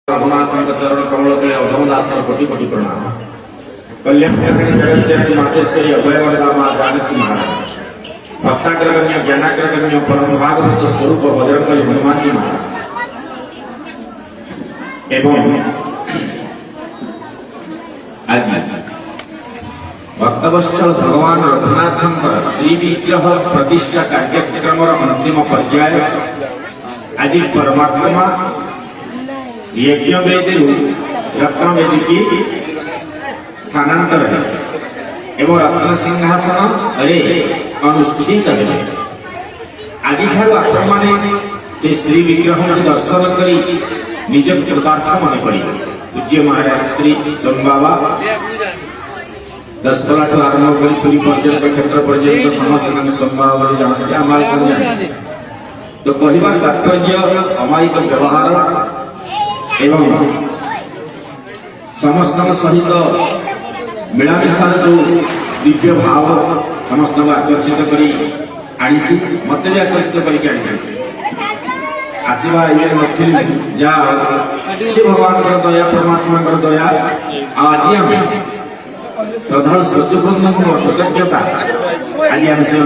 रघुनाथ चरण कमल तले अधम दासर कोटि कोटि प्रणाम। कल्याण जगत जननी मातेश्वरी अभयवरदा मां जानकी महाराज भक्ताग्रगण्य ज्ञानाग्रगण्य परम भागवत स्वरूप बजरंगबली हनुमान जी महाराज एवं आज भक्तवत्सल भगवान रघुनाथ श्री विग्रह प्रतिष्ठा कार्यक्रम अंतिम पर्याय आज परमात्मा यज्ञ वेदी रत्न वेदी की स्थानांतर है एवं रत्न सिंहासन अरे अनुष्ठित है। आज आपण मैंने श्री विग्रह दर्शन करी निज कृतार्थ मन पड़ी पूज्य महाराज श्री सोम बाबा 10 पलाठ आरंभ कर पूरी पर्यटन क्षेत्र पर्यटन समस्त सोम बाबा जानते तो कहबार तात्पर्य अमायिक व्यवहार एवं समस्त सहित मिलामिशा जो दिव्य भाव समस्त आकर्षित करी मत भी आकर्षित करके आसवा ये नथी जा शिव भगवान दया परमात्मा दया आज आम श्रद्धा श्रद्धपूर्ण कृतज्ञता आज आम से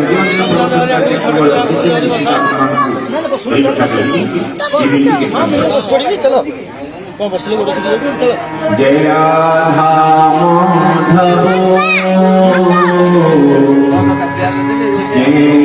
जय राधा माधव जय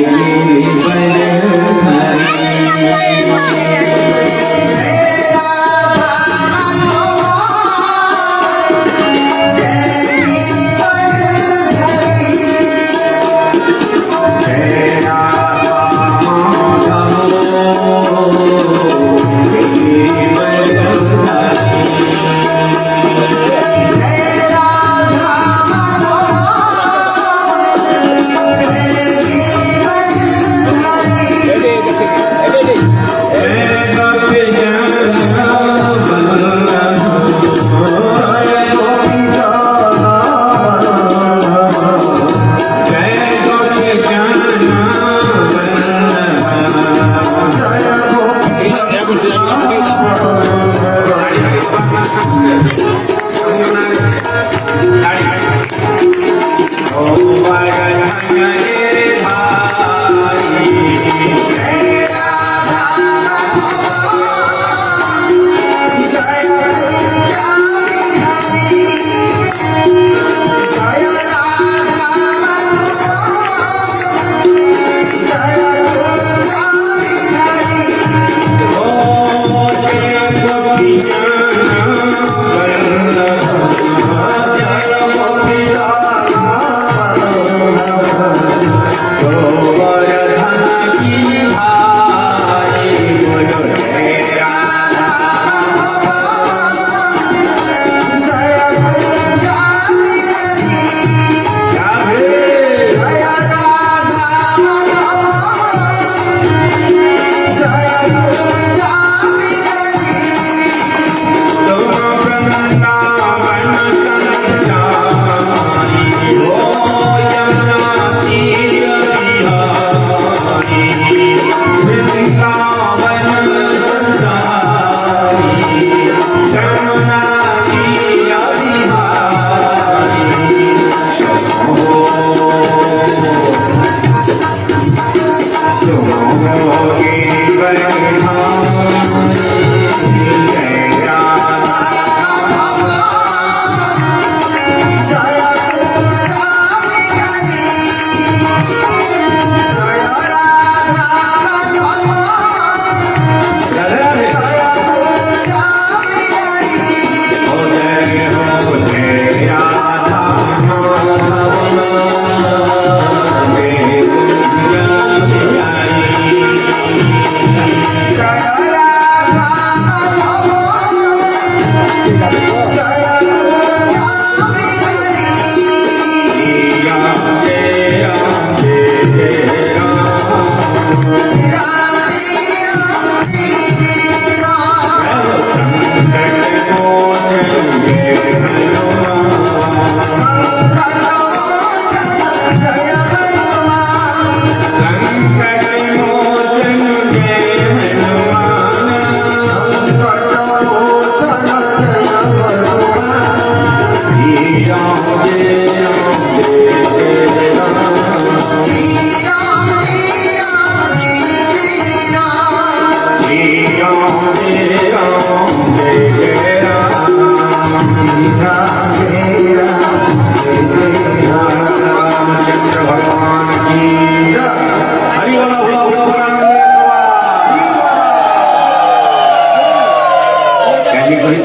काली कही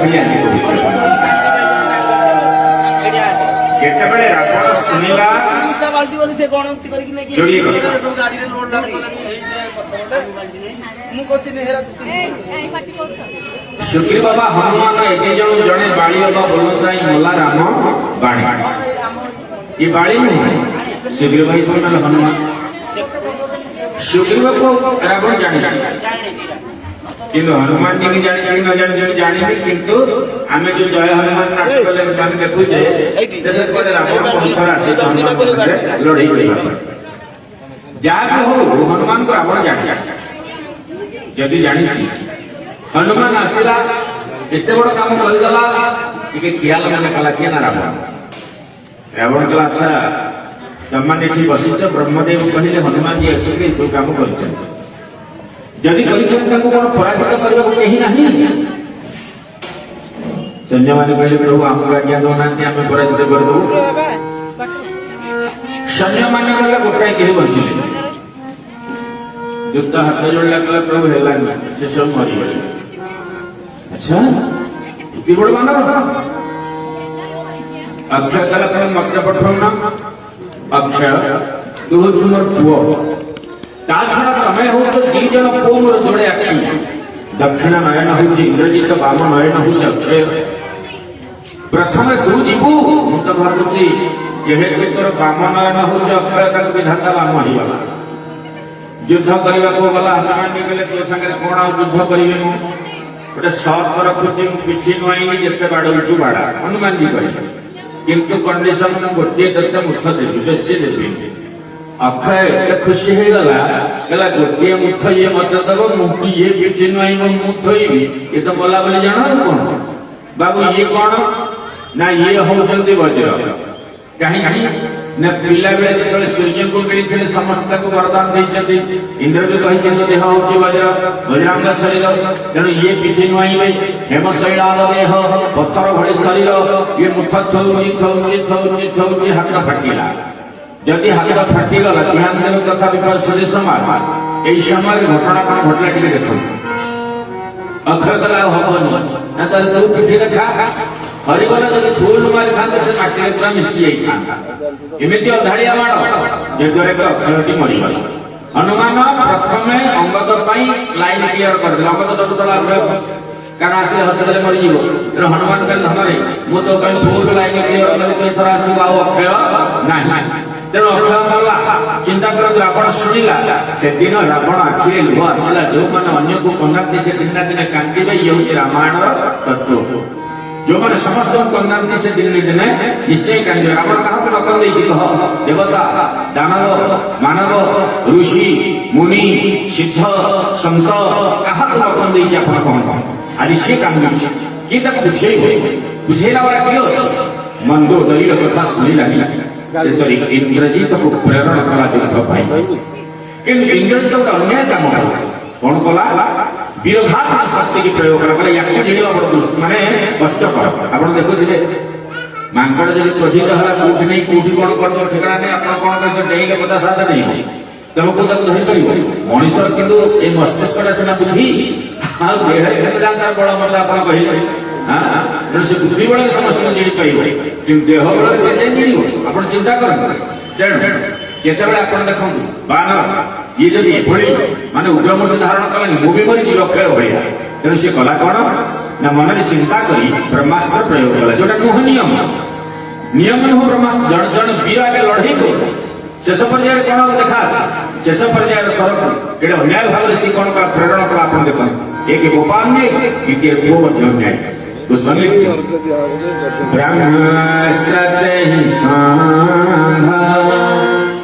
केतबेले रावण सुनिला सुग्रीव बाबा हनुमान एके जण जणे बाली बाबा बोलताई मला राम बाणी ये बाली नहीं सुग्रीव भाई बोल हनुमान सुग्रीव को रावण जाने किंतु हनुमान जी की जानी न जानी जानी किंतु आमे जो जय हनुमान नाटक माने देखुचे से कोरे रावण पंथर आसी हनुमान लड़ाई करबा जा हो हनुमान को रावण जानी यदि जानी छी हनुमान आसिला एते बड़ काम कर गला के ख्याल माने कला के ना रावण रावण कला अच्छा तमने एठी बसिच ब्रह्मदेव कहिले हनुमान जी आसी सब काम करछन जदि करिछन ताको कोन पराजित करबा को केही नाही संजय माने कहले प्रभु हमको आज्ञा दो नांती हमें पराजित कर दो संजय माने गला गोटाई केही बचिले युद्ध हाथ जोड़ला कला प्रभु हेला से सब मरि गले अच्छा इति बड़ मानर अक्षय कला प्रभु मक्का पठौना अक्षय तू सुमर पुओ ताछड़ा तमे हो तो दी जन पुओ मोर जोड़े अक्षय दक्षिण नयन होची इंद्रजित वाम नयन होची अक्षय प्रथम तू जीवु मु तो भाबुची जेहेतु तोर वाम नयन होची अक्षय तक विधाता वाम ही वाला युद्ध करबा को गला हनुमान ने कहले तो संगे कोन आ युद्ध करिवे मु गोटे शर्त रखुची पिठी नई जते बाडलचु बाडा हनुमान जी कहले किंतु कंडीशन मु गोटे दत्त मुठ देबी बेसी देबी अक्षय एते खुशी हे गला कहला गोटे मुठ ये मत दब मु ये पिठी नई मु थोइबी ये तो बोला बोले जानो कोन बाबू ये कोन ना ये होचंती वज्र कहीं न पिला बेले जेतले सूर्य को मिलिथिले समस्त को वरदान दैछथि इंद्र भी कहिछन देह होची वज्र वज्रांग शरीर तेणु ये पिठी नुआइबे हेमशैलाल देह पत्थर भଳି शरीर ये मुठ थौची हाथ फाटिला जदि हाथ फाटी गला ध्यान देव तथा विपස්සरी समाज एई समय घटना कोन घटला टिके देखो अक्षरकला हबन ना तर तू पिठी रखा हरिगला जदि फूल मारी थांते से माटी पूरा मिसी जाई था एमिति अधाड़िया माड़ जेदरे के अक्षरटी मरि गला हनुमान प्रथमे अंगद पई लाइन क्लियर कर दिला अंगद तो तला कारण आसे हसले मरि जीवो तेरे हनुमान के धमरे मु तो पई फूल लाइन क्लियर कर तो थरा आसीबा अक्षय नाही तेणु अक्षय मरला चिंता कर रावण शुणिला से दिन रावण आखिरे लुह आसला जो माने अन्य को कन्नाती से दिन दिन कांदिबे ये होची रामायण तत्व जो माने समस्त कन्नाती से दिन दिन निश्चय कांदिबे रावण कहा को नकर देछि कह देवता दानव मानव ऋषि मुनि सिद्ध संत कहा को नकर देछि अपन कोन आज से कांदिबे कि तक बुझेला वाला कियो मंदो दलिल कथा सुनिला से सरी इंद्रजीत को प्रेरणा कला युद्ध पाई किंतु इंद्रजीत को अन्याय काम कौन कला विरोधात शक्ति की प्रयोग कला याक जिलिवा बड़ माने कष्ट कर आपण देखो दिले मांकड़ जदि क्रोधित हला कोठी नहीं कोठी कोन कर दो ठिकाना नहीं आपण कोन कर दो डेइले पता साथ नहीं तुमको तक धरि करिवो मनुष्य किंतु ए मस्तिष्कटा सेना बुद्धि आ देहरे केते जानता बड़ मरला आपण कहिले हां से बुद्धि बड़ समस्त जिडि पाइबो किंतु देह बड़ केते जिडिवो आपण चिंता कर तेणु केतेबेले आपण देखंतु बानर ये जदि एभଳି माने उग्रमूर्ति धारण कलानी मु भी मरि लक्ष्य होया तेणु से कला कोन ना मन रे चिंता करी ब्रह्मास्त्र प्रयोग कला जोटा नुह नियम नियम नुह ब्रह्मास्त्र जण जण वीर के लड़ाई को शेष पर्याय कोन देखा शेष पर्याय सरक केडे अन्याय भाव से कोन का प्रेरणा कला आपण देखन एक गोपाल ने द्वितीय को मध्य न्याय तो संलिप्त ब्रह्मास्त्रते सांधा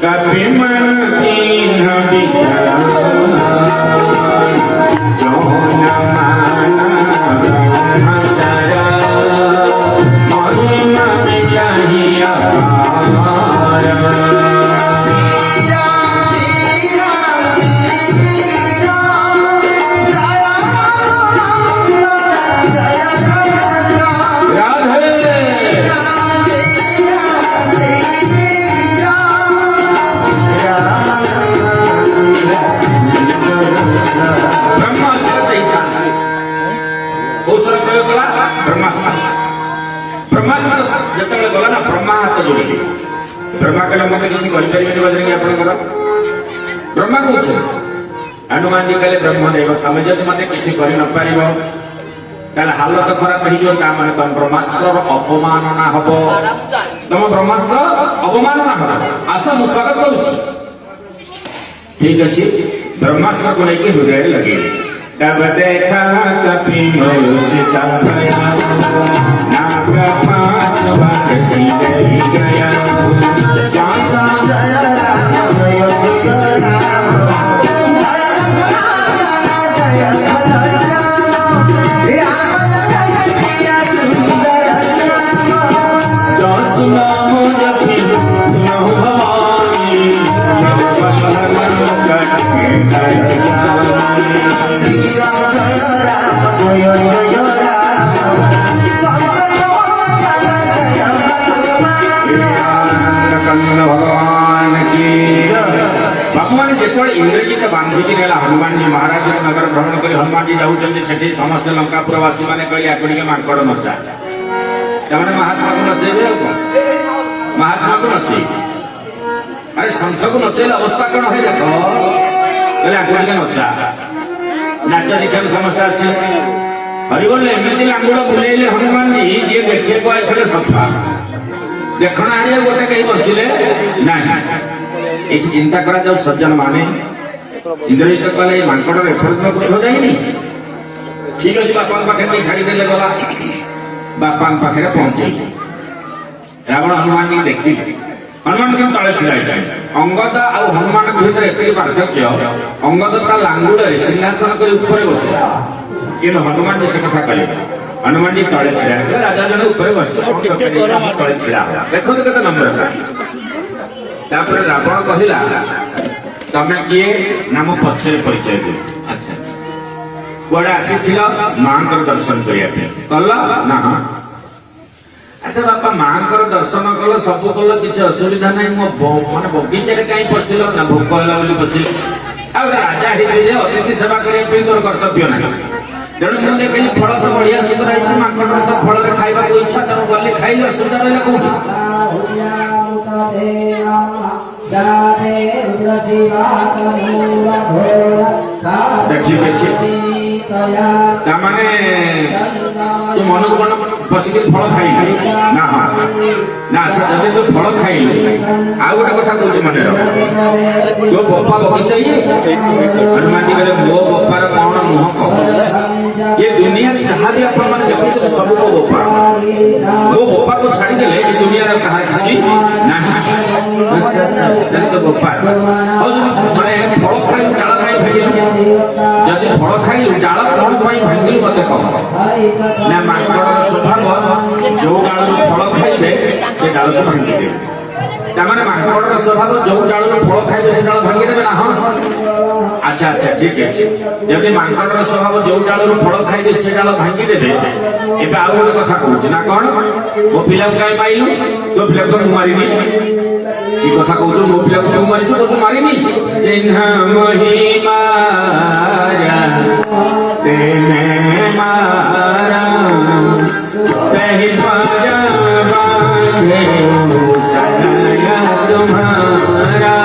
कपि मन तीन विचार जो न माना ब्रह्मचर्य महिमा मिलाहिया ब्रह्मास्त्र कौशल प्रयोग कला ब्रह्मास्त्र ब्रह्मास्त्र जिते गला ना ब्रह्मा हाथ जोड़े ब्रह्मा कहले मत किसी करें बजरंगी आपंकर ब्रह्मा कौन हनुमान जी कहले ब्रह्मदेव तुम जब मत किसी कर न पार हालत खराब हो तुम ब्रह्मास्त्र अपमानना हम तुम ब्रह्मास्त्र अपमानना हम आस मु स्वागत करुच्ची ठीक अच्छे ब्रह्मास्त्र को लेकिन हृदय लगे तब देखा कपि मूर्छिता भया नाग पास बरसी गया श्यासा जय राम जय भगवान की भगवान जो इंद्रजीत बांधिकी नेला हनुमान जी महाराज नगर भ्रमण कर हनुमान जी जाऊँच से समस्त लंकापुरवासी मैंने कहले आपड़ी मांकड़ नचा महात्मा को नचेबे महात्मा को नचे अरे संत को नचेल अवस्था कौन है देख कहले आपड़ी नचा नाच देखा समस्त आसे हरिबोल एमती लांगुड़ बुलेले हनुमान जी जी देखिए को आए सफा देखना हारिया गोटे कहीं बचिले ना ये चिंता करा जाओ सज्जन माने इंद्रजीत कहले मांकड़ एफर्ट कुछ हो जाए ठीक अच्छे बापा पाखे नहीं छाड़ी देले गला बापा पाखे पहुंचे रावण हनुमान जी देखिले हनुमान जी तले छिड़ा अंगद आ हनुमान भीतर एत पार्थक्य अंगद ता लांगुड़े सिंहासन कर ऊपर बसला कि हनुमान जी से कथा कहले हनुमान जी तले छिड़ा राजा जन ऊपर बसले तले छिड़ा देखो तो केते नंबर तापर रावण कहिला तमे किए नाम पछरे परिचय दे अच्छा अच्छा गोडा आसीथिल मांकर दर्शन करिया पे कल्ला ना अच्छा बापा मांकर दर्शन कल सब कल किसी असुविधा नहीं मो माने बगीचे कहीं पशिल ना भोक होला बोली पशिल आ राजा हेतु जे अतिथि सेवा करिया पे तोर कर्तव्य ना तेणु मुझे देखिली फल तो बढ़िया सुंदर है मांकड़ तो फल खाइबा को इच्छा तेणु गली खाइले असुविधा रहा कौन ठीक अच्छे तू मन को मन बसिक फल खाई ना हाँ ना अच्छा जब तू फल खाई आ गोटे कथा कहूँ मन जो बपा बगीचा हनुमान जी कहले मो बपार कौन नुह कह ये दुनिया जहाँ भी आप देखुचे सब को बपा वो बपा को छाड़ीदे ये दुनिया कहार किसी ना तो बपार माने फल खाई डाल खाई भाई जदि फल खाई डाल कौन भांगिलु मत कह ना मांकड़ स्वभाव जो डाल फल खाइबे से डाल को भांगी देवे तामाने मांकड़ स्वभाव जो डाल फल खाइबे से डाल भांगी देवे ना हाँ अच्छा अच्छा ठीक है जदि मांकड़ स्वभाव जो डाल फल खाइबे से डाल भांगी देवे एबे आउ गोटे कथा कहूँ ना कौन मो पिला कहीं पाइलु तो पिला तो मारिनी ये कथा कहूँ मो पिला को मारी तो मारिनी चिन्हा महिमा तेने मारा तेहि पाया बांधे कन्हैया तुम्हारा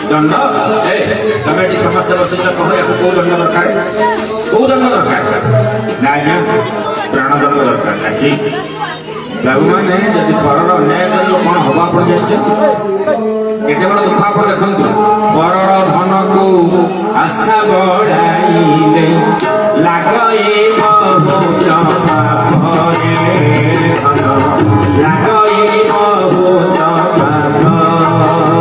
दंड तमें समस्त बस कह कौ दंड दरकार कौ दंड दरकार ना प्राण दंड दरकार ठीक प्रभु मैंने जब परर अन्याय कर कौन हवा पड़ जाए केते बड़ दुख आप देखु परर धन को आशा बढ़ाइले लागए बहुत पापरे धन लागए बहुत पाप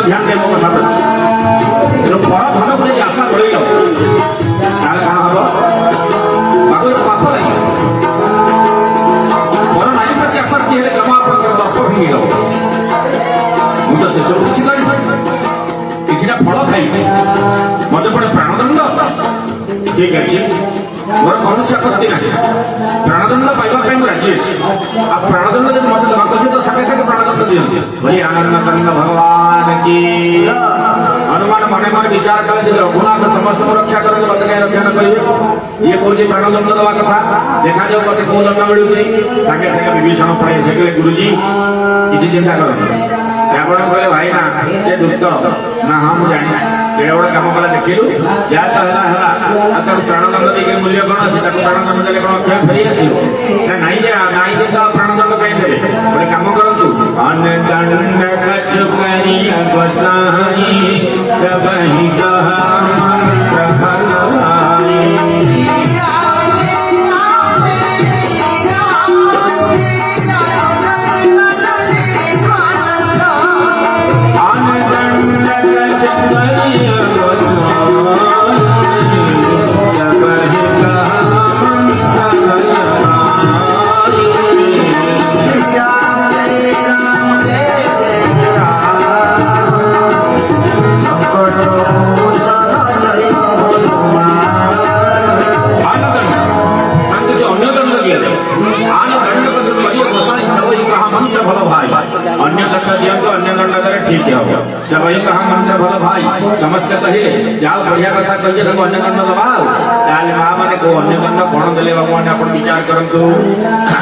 ध्यान दे मो कथा जो पर धन को आशा बढ़ई जाओ ताले कौन हम बाकी पाप लगे पर नारी प्रति आशा की है जमा पर दर्प भांगी जाओ मुझे से सब किसी किसी फल खाई मत पड़े प्राणदंड ठीक अच्छे मोर कौन से आपत्ति ना प्राणदंड पाइबा राजी अच्छी आ प्राणदंड जब मत देवा कहे तो साथे साथे प्राणदंड दियंती बोली आनंद कंद भगवान की हनुमान मने मन विचार करे जे रघुनाथ समस्त रक्षा करे मत के रक्षा न करिवे ये कोजी प्राणदंड देवा कथा देखा जाओ मते को दंड मिलुची संगे संगे विभीषण पड़े से गुरुजी किछि चिंता करन रावण कहले भाई ना से दुष्ट ना हम जानी एड़ा बड़ा काम कला देखिलु या तो हला आता प्राणदंड देके मूल्य कोन अछि ताको प्राणदंड देले कोन अक्षय फेरि आसीबो ना नाही दे तो प्राणदंड कहि देबे बड़े काम करंतु अनदंड कछ करिया गोसाई सबहि कहा मंत्र हलाई ठीक है सबई कहा मंत्र भल भाई समस्त कहिले जाओ बढ़िया कथा कहिए देखो अन्य दंड दबाओ ताले मां माने को अन्य दंड कोन देले भगवान अपन विचार करंतु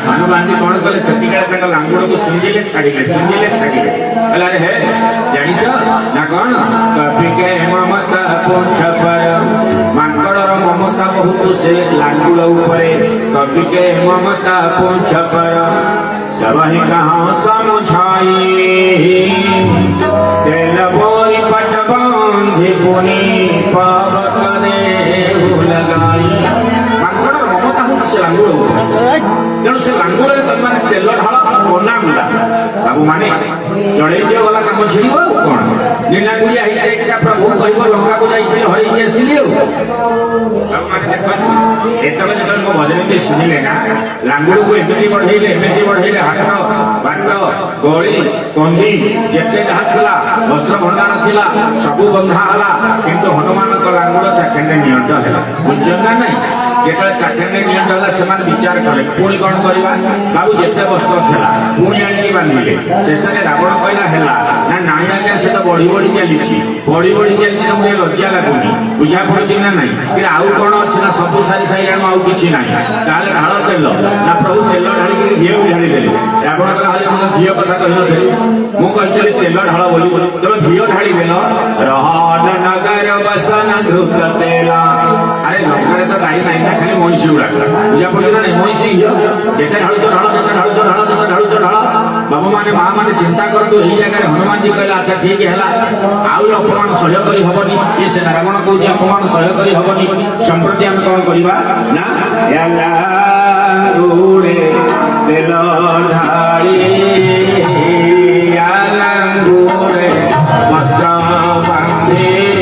हनुमान जी कोन कले सती काले तंग लांगुड़ को सुंजिले छाडिले हला रे हे जानि छ ना कोन कपि के ममता पोंछ पर मांकड़र ममता बहुत से लांगुड़ ऊपरे कपि के ममता पोंछ पर सबहि कहां समझाई तेल बोरी पट बांधे पुनी पावक दे लगाई मांकड़ ममता हूँ से लांगुड़ तेणु से लांगुड़ तुम तेल ढाल बना मिला बाबू माने जड़े दियो वाला काम छिड़ी कौन नीला गुड़िया ही प्रभु कह लंका को जाइए हर आसिली बाबू माने देख एतबे जो भजन शुणिले ना लांगुड़ को एमती बढ़ेले हाट बाट गली कंदी जिते जहाँ था वस्त्र भंडार थिला सबू बंधा हला किंतु हनुमान लांगुड़ चाखेंडे नियंट है बुझ ना नहीं जेतले चाखेंडे नियंट हला सेमान विचार करे पुणी कौन करवा बाबू जिते वस्त्र थिला पुणी आनी बांधिले शेष में रावण कहला हैला ना नाई आज्ञा से तो बढ़ी चली तो मुझे लज्जा लगुनि बुझा पड़ी ना नहीं कि आउ कौन अच्छे ना सब सारी साइलाण आउ कि ना ताले ढाल तेल ना प्रभु तेल ढाली घी ढाली देले रावण कहला मुझे घी कथा कही मुझे तेल ढाल बोली तुम घी ढाली देल रहन नगर बसन धृत तेला अरे लंका तो गाई ना खाली महिषी गुड़ा बुझा पड़ी ना नहीं महिषी जेते ढाल तो ढाल बाबू माने माँ माने चिंता करतु यही जगह हनुमान जी कहला अच्छा ठीक है आउ अपमान सह्य करी हबनी ये से रावण कहूँ अपमान सह्य करी हबनी संप्रति आम कौन करवा ना गुड़े तेल ढाली गुड़े वस्त्र बांधे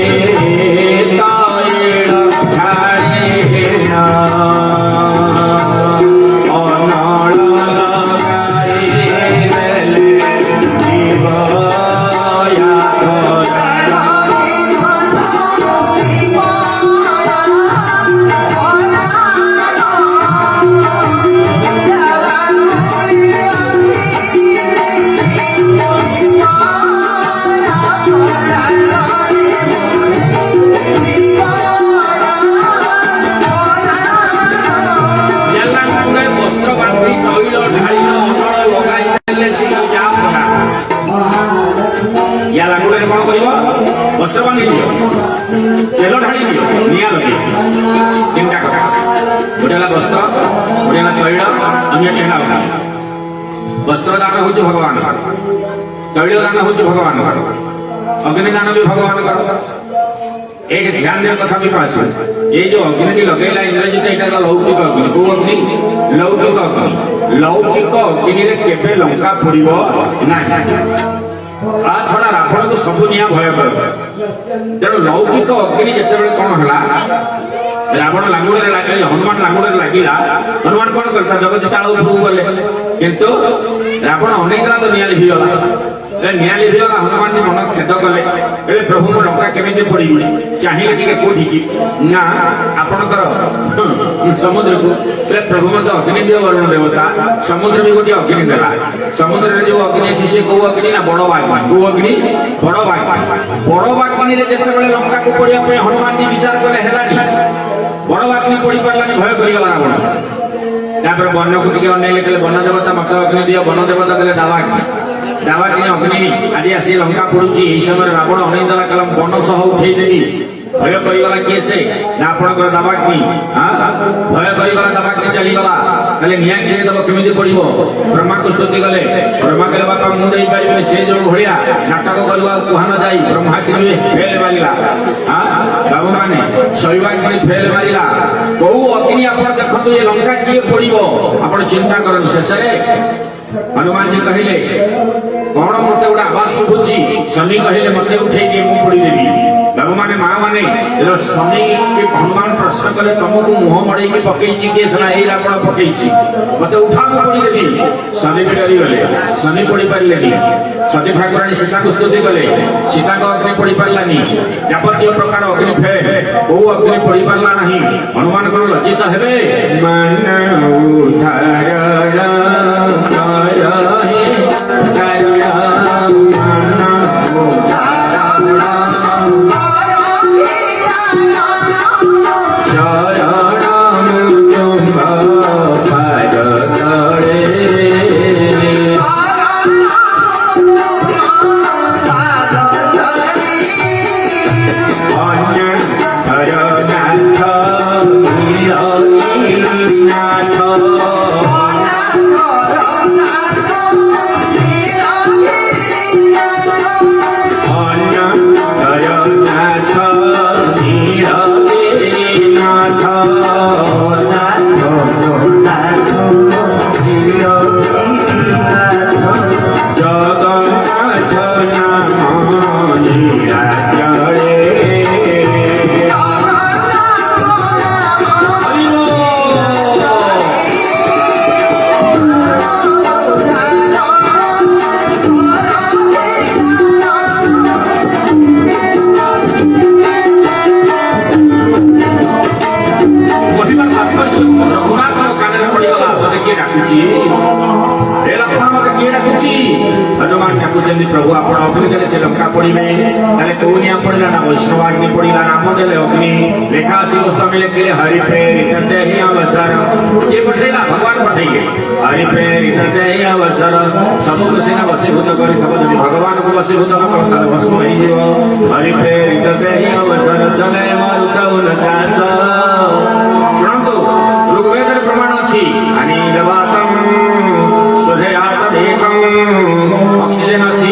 वस्त्र बांधि दियो तेल ढाली दियो निया लगे तीनटा कथा गोटे वस्त्र गोटे तैल अन्य टेंगा लगा वस्त्र दान हूँ भगवान तैल दान हूँ भगवान अग्नि दान भी भगवान कर एक ध्यान देव कथा भी पास ये जो अग्नि लगेला इंद्रजित यहाँ लौकिक अग्नि कौ अग्नि लौकिक अग्नि अग्नि केवे लंका फोड़ो ना ता छड़ा रावण को सब निया भय कर तेणु लौकिक अग्नि जिते कौन है रावण लांगुड़े लगे हनुमान लांगुड़े लगिला हनुमान कौन करता जगत चाल उपरକୁ गले किंतु रावण अनेकला तो निया लिभिगला निया लिभिगला हनुमान मन खेद कले ए प्रभु मो लंका केमिति पड़ी चाहिए टिके कोठी की ना आपनकर समुद्र को ए प्रभु मत अग्नि दियो वरुण देवता समुद्र भी गोटे अग्नि देला समुद्र रे जो अग्नि अछि से को अग्नि ना बड़ बाग्नि को अग्नि बड़ बाग्नि रे जते बेले लंका को पड़िया पे हनुमान जी विचार कले हेलानी बड़ बाग्नि पड़ी परलानी भय करि गला रावण तापर वन को टिके अनेले कले वन देवता मत अग्नि दियो वन देवता कले दावाग्नि अग्नि आज आसी लंका पड़ुची एई समय रावण अनेक दला कलम वन सह उठेई देबी भय करिगला किए से ना आपनकर दावाग्नि भय करिगला दावाग्नि चली गला कले निया किए दब केमिति पड़िबो ब्रह्मा को स्तुति कले ब्रह्मा कले बापा मु देई परिबे से जो भलिया नाटक करवा कुहान जाई ब्रह्मा किबे फेल मारिला बाबू माने शैवाग्नि फेल मारिला को अग्नि आपण देखतो ये लंका किए पड़िबो आपण चिंता करन शेषरे हनुमान जी कहले कौन मते उडा आवाज सुबुची शनि कहले मते उठेई दे मु पड़ी देबी बाबू माने मां माने जो शनि के हनुमान प्रश्न कले तुमको मुंह मड़े के पकेइची के सला एई रावण पकेइची मते उठा को पड़ी देबी शनि भी डरी गले शनि पड़ी पारले नी सती ठाकुरानी सीता को स्तुति कले सीता को अग्नि पड़ी पारलानी जापत्य प्रकार अग्नि फे को अग्नि पड़ी पारला नहीं हनुमान को लज्जित हेबे मन उधारण प्रभु आपण अग्नि देले से लंका पड़िबे ताले कोनिया पड़िला ना वैष्णवाग्नि पड़िला राम देले अग्नि लेखा अछि गोस्वामी लेखले हरि प्रेरित देहि अवसर ये पठेला भगवान पठेइले हरि प्रेरित देहि अवसर सब सेना वशीभूत करि थब यदि भगवान को वशीभूत न करता भस्म होई जीव हरि प्रेरित देहि अवसर चले मारुत उनचास सुनंतु ऋग्वेद प्रमाण अछि अनिल वातम सुधयात देखम ऑक्सीजन अछि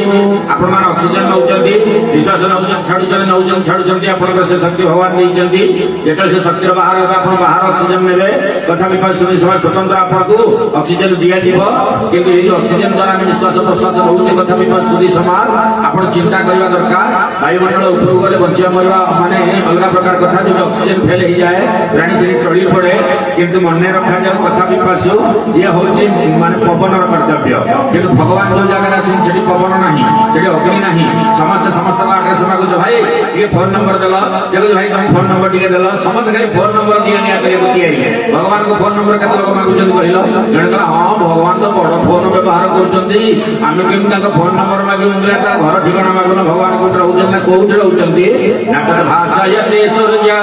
आपण मान ऑक्सीजन नौचंदी निश्वास नौचन छाडुचंदी आपण से शक्ति भगवान दैचंदी जेते से शक्ति बाहर होगा आपण बाहर ऑक्सीजन नेबे तथापि सुनी समय स्वतंत्र आपण को ऑक्सीजन दिया दिबो किंतु ए जो ऑक्सीजन द्वारा हम निश्वास प्रश्वास होउचे तथापि सुनी समान आपण चिंता करबा दरकार वायुमंडल ऊपर गले बंचिया मरवा माने अलग प्रकार कथा जो ऑक्सीजन फेल हो जाए प्राणी शरीर टळी पड़े किंतु मन रखा जाऊ तथापि पासु ये होची माने पवन कर्तव्य किंतु भगवान जो जगह अछि सेठी पवन नाही सेठी अग्नि नाही समस्त का एड्रेस मागु जो भाई ये फोन नंबर देला चलो भाई तुम फोन नंबर टिके देला समस्त खाली फोन नंबर दिया निया करे बतियाई भगवान को फोन नंबर केते लोग मागु जन कहिलो जण कहला हां भगवान तो बड़ फोन व्यवहार करचंदी आमे किम ताको फोन नंबर मागु मुंगला तार घर ठिकाना मागु ना भगवान को रहउजन ना कोउठ रहउचंदी ना कत भाषा यते सूर्य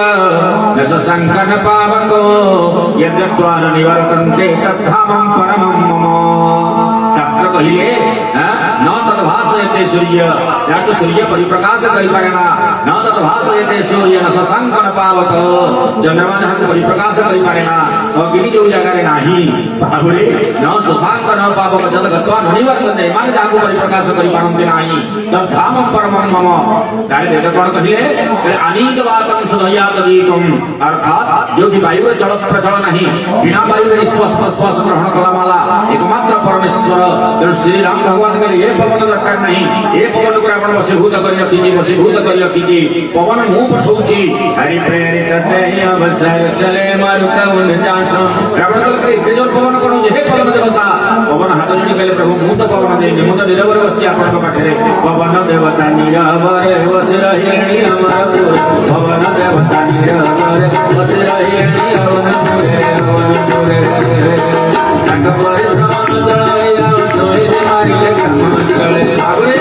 नस संकन पावको यद्वार निवर्तन्ते तद्धामं परमं मम शास्त्र कहिले न तद भाषयते सूर्य या तो सूर्य परिप्रकाश करि पारेना न तद भाषयते सूर्य न संकन पावक चंद्रमा जहां परिप्रकाश करि पारेना अग्नि जो जगह रे नाही बाबुरे न संकन पावक जद गत्वा निवर्तन्ते मान जाको परिप्रकाश करि पारन्ते नाही तब धाम परमं मम तारे वेद कोन कहिले अनीत वातम सदयात दीकम अर्थात जो कि वायु चल प्रचल नाही बिना वायु निश्वास प्रश्वास ग्रहण कला माला एकमात्र परमेश्वर श्री राम भगवान के ये पवन दरकार नहीं ए पवन को आपण वशीभूत कर रखिछि वशीभूत कर रखिछि पवन मु पठौछि हरि प्रेरित देय अवसर चले मारुत उन चास रावण के जोर पवन कोन हे पवन देवता पवन हाथ जोड़ी कहले प्रभु मु तो पवन देनि मु तो निरवर बसछि आपण पाखरे पवन देवता निरवर बस रहिणी अमर पवन देवता निरवर बस रहिणी अमर पुरे तक परिश्रम चलाया सोई मारिले कमंगले आगरे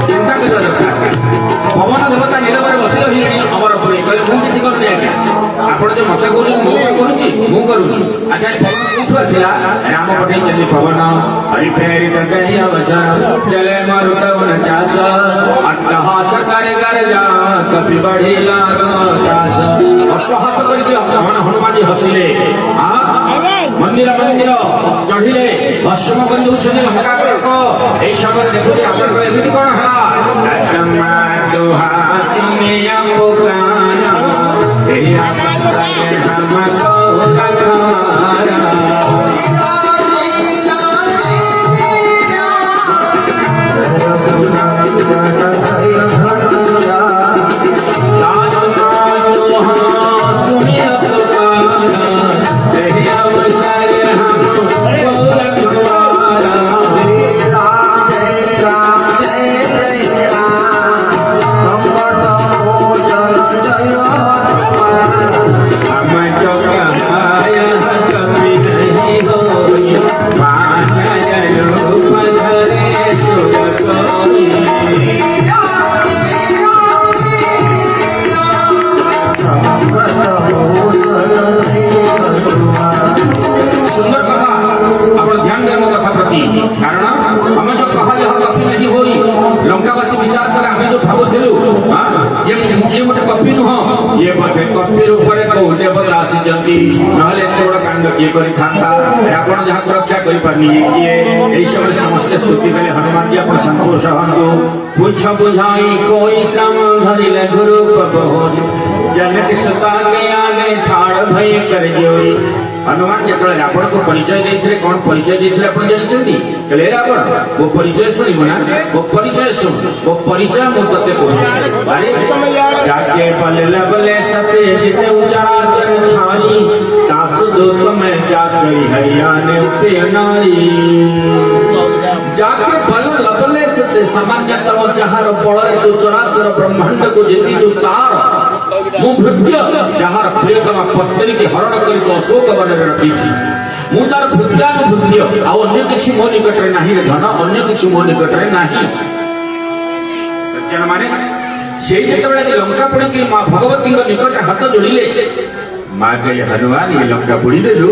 चिंता कर दरकार पवन देवता निरवर बस रहिणी अमर पुरे कहले मु किछि कर दे आपण जो मत करू मु करूनी अच्छा पवन कोठु आसिला राम पटे चली पवन हरि प्रेरित कहि अवसर चले मारुत उन चास अट्टहास करे कर जा कपि बढ़िला चास अट्टहास करके हनुमान जी हसिले मंदिर चढ़िले भस्म कर दउछने लंका को एई समय देखुली आपण को एमिति कोन हला तम्मा दुहासिनिया पुकाना एई हमको रखारा समस्त स्तुति कले हनुमान जी अपन संतोष हंतु पूछ बुझाई कोई श्रम धरिले गुरु पबोध जनक सता के आगे ठाड़ भय कर जोई हनुमान जतले रावण को परिचय देथिले कोन परिचय देथिले अपन जनिछंती कले रावण वो परिचय सुनिबना वो परिचय मु तते कहूछि अरे जाके बले बले सते जिते उचारा चर छानी दास दूत में जाके हैया ने पे नारी जाके बल लबले सते सामान्यतम जहार पळरे तो चराचर ब्रह्मांड को जेति जो तार मु भृत्य जहार प्रियतमा पत्नी की हरण करी तो अशोक वन रे रखिछि मु तार भृत्यानुभृत्य आ अन्य किछि मो निकट रे नाही रे धन अन्य किछि मो निकट रे नाही सज्जन माने सेई जेतबेले लंका पुणी की मां भगवती को निकट हाथ जोड़िले मां कहे हनुमान ये लंका पुणी देलु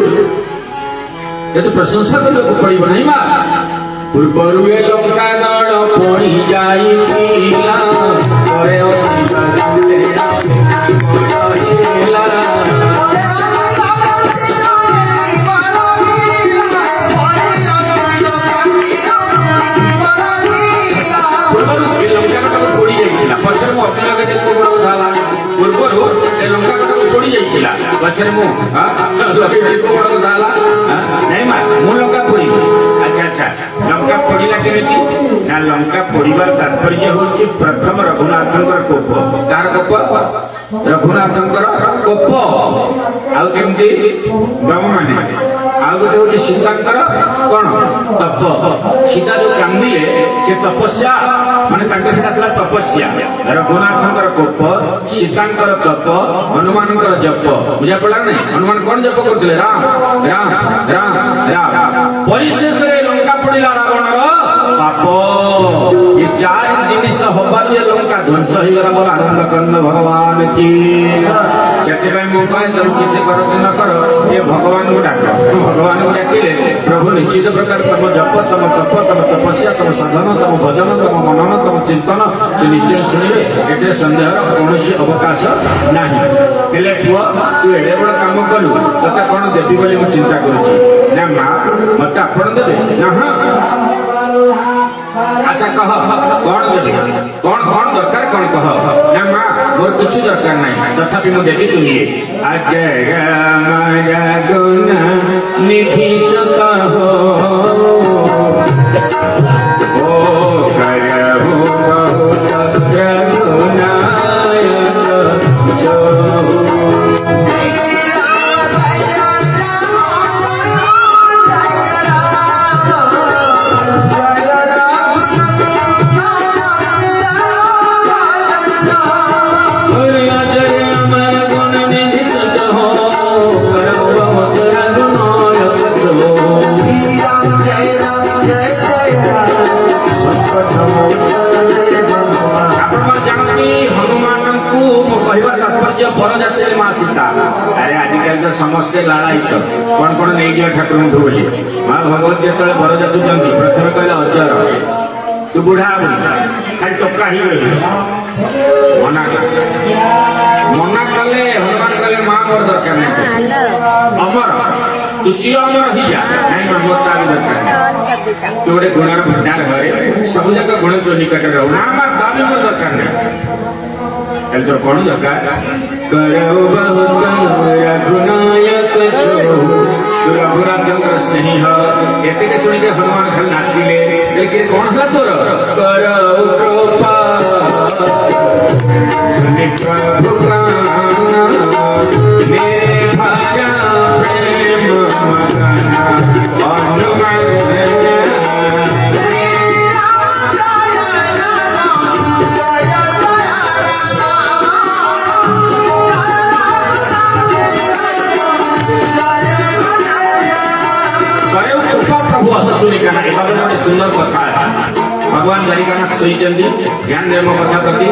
ये तो प्रशंसा करके पड़िबो नहीं मां पूर्वरु ए लंका गण पुणी जाई पीला करे अति करते पछरे मु नहीं मा मु लंका पोड़ी अच्छा लंका पोड़ीला केमिति ना लंका पोड़ीबार तात्पर्य होछि प्रथम रघुनाथंकर कोप कार कोप रघुनाथंकर कोप आउ केमिति गम माने आउ गोटे होछि सीतांकर कोन तप सीता जो कांदिले से तपस्या माने तांकर सेटा तला तपस्या रघुनाथंकर कोप सीतांकर तप हनुमानंकर जप बुझा पड़ा नहीं हनुमान कौन जप करथिले राम राम राम राम परिशेष रे लंका पड़िला रावण रो पाप ये चार दिन से होबार ये लंका ध्वंस ही गला बोल आनंद कंद भगवान की सेते भाई मोबाइल तो किछ करो कि न करो ये भगवान को डाको भगवान को डाकिले प्रभु निश्चित प्रकार तम जप तम तप तम तपस्या तम साधन तम भजन तम मनन तम चिंतन से निश्चय सुनिले एते संदेहर कोनोसी अवकाश नाही हेले पुआ तू एडे बड़ काम कलु तते कोन देबी बोली मु चिंता करछि ना मां मते आपण देबे ना हां अच्छा कह कौन देबे कौन दरकार कौन कह ना मां मोर किछु दरकार नहीं तथापि मु देबी तुलिए आगे माया गुण निधि सता हो ओ कर जानती हनुमान को कहवार तात्पर्य बर जाचे माँ सीता अरे आजिकल तो समस्ते लाड़ायित कौन कौन नहीं गया ठाकुर बोली माँ भगवत जो बर जाचुंट प्रथम कहले अजर तू बुढ़ा खाली टोका ही रही मना मना कले हनुमान कले माँ मोर दरकार नहीं अमर तू चिर अमर ही जा नहीं मोर तारी दरकार तू गोटे गुणर भंडार हरे सब जाक गुण तो निकट रहो ना माँ दाबी मोर दरकार नहीं एल तो कौन दरकार करो बहुत रघुनायक छो रघुनाथंकर स्नेही हो एते के सुनी के हनुमान खाली नाचिले लेकिन कौन हला तोर करो कृपा सुनि प्रभु मेरे भाया प्रेम मगना हनुमान सुंदर कथा भगवान द्वारिकानाथ शोचंदी ध्यान दे मो कथा प्रति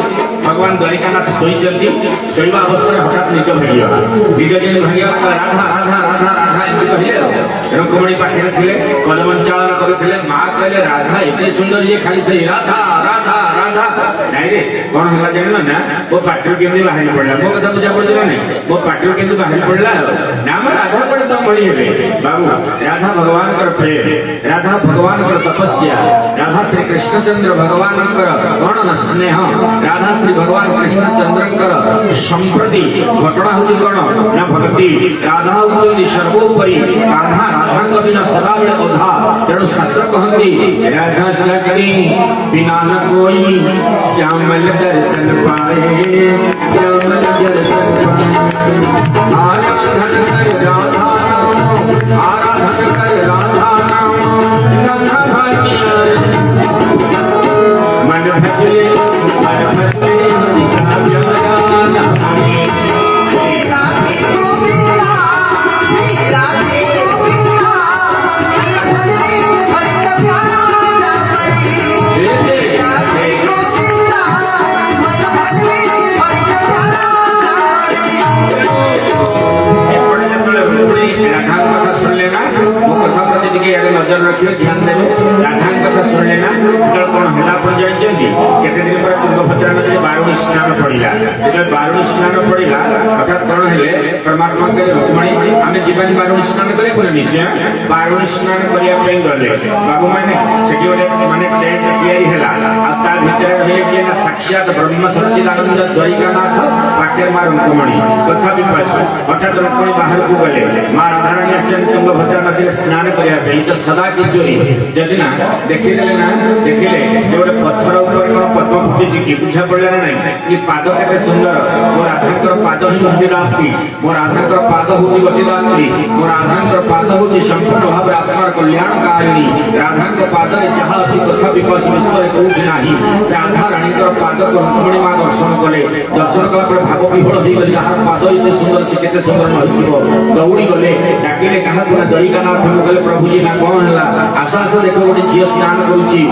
भगवान द्वारिकानाथ शोचंदी शोवा अवस्था हठात निज भागीगला निज जेन भागीगला राधा राधा राधा राधा एमती कहले रुक्मणी पाखे थिले पदमंचालन करथिले मां कहले राधा एते सुंदर ये खाली सही राधा राधा राधा नहीं रे कौन हला जानल ना वो पाटर केंदी बाहर पड़ला मो कथा बुझा पड़ला नहीं वो पाटर केंदी बाहर पड़ला नाम राधा पड़े तो मळी हेबे बाबू राधा भगवान कर प्रेम राधा भगवान कर तपस्या राधा श्री कृष्णचंद्र भगवान कर कौन न स्नेह राधा श्री भगवान कृष्णचंद्र कर संप्रति घटना होती कौन ना भक्ति राधा होती सर्वोपरि कान्हा राधांग बिना सदा बेले अधा तेणु शास्त्र कहती राधा शक्ति बिना न कोई श्यामल दर्शन पाए श्यामल दर्शन पाए आराधन कर राधा नाम आराधन कर राधा नाम गंगा भाग्य मन भजले नजर रखिए ध्यान देवे राधा कथा शुण लेना जो कौन है जानते केते दिन पर तुंगभद्रा नदी बारुणी स्नान पड़ा जो बारुणी स्नान पड़ा अर्थात कौन है परमात्मा के रुक्मणी आम जीवन बारुणी स्नान करें निश्चय बारुणी स्नान करने गले बाबू मैंने से माने टेंट भितर रही साक्षात ब्रह्म सच्चिदानंद द्वारिकानाथ पाखे माँ रुक्मणी कथा विपास अर्थात रुक्मणी बाहर को गले माँ राधाराणी अच्छी तुंगभद्रा नदी स्नान करने तो सदा किशोरी जदि ना देखीदे ना देखिले गोटे पत्थर ऊपर कौन पद्म फुटी कि बुझा पड़ा ना ये पाद के सुंदर मो राधांकर पाद ही गतिदात्री मो राधांकर पाद होती गतिदात्री मो राधांकर पाद होती संपूर्ण भाव आत्मार कल्याणकारिणी राधांकर पाद जहाँ अच्छी कथा विकास विश्व कौटी ना राधा राणी पाद को रुक्मणी माँ दर्शन कले दर्शन कला भाव विहल हो गली यार पाद ये सुंदर से केते सुंदर नौ दौड़ी गले डाकिले क्या द्वारिकानाथ गले प्रभु जी ना कौन है आशा आशा देख गोटे झील स्नान करुच्ची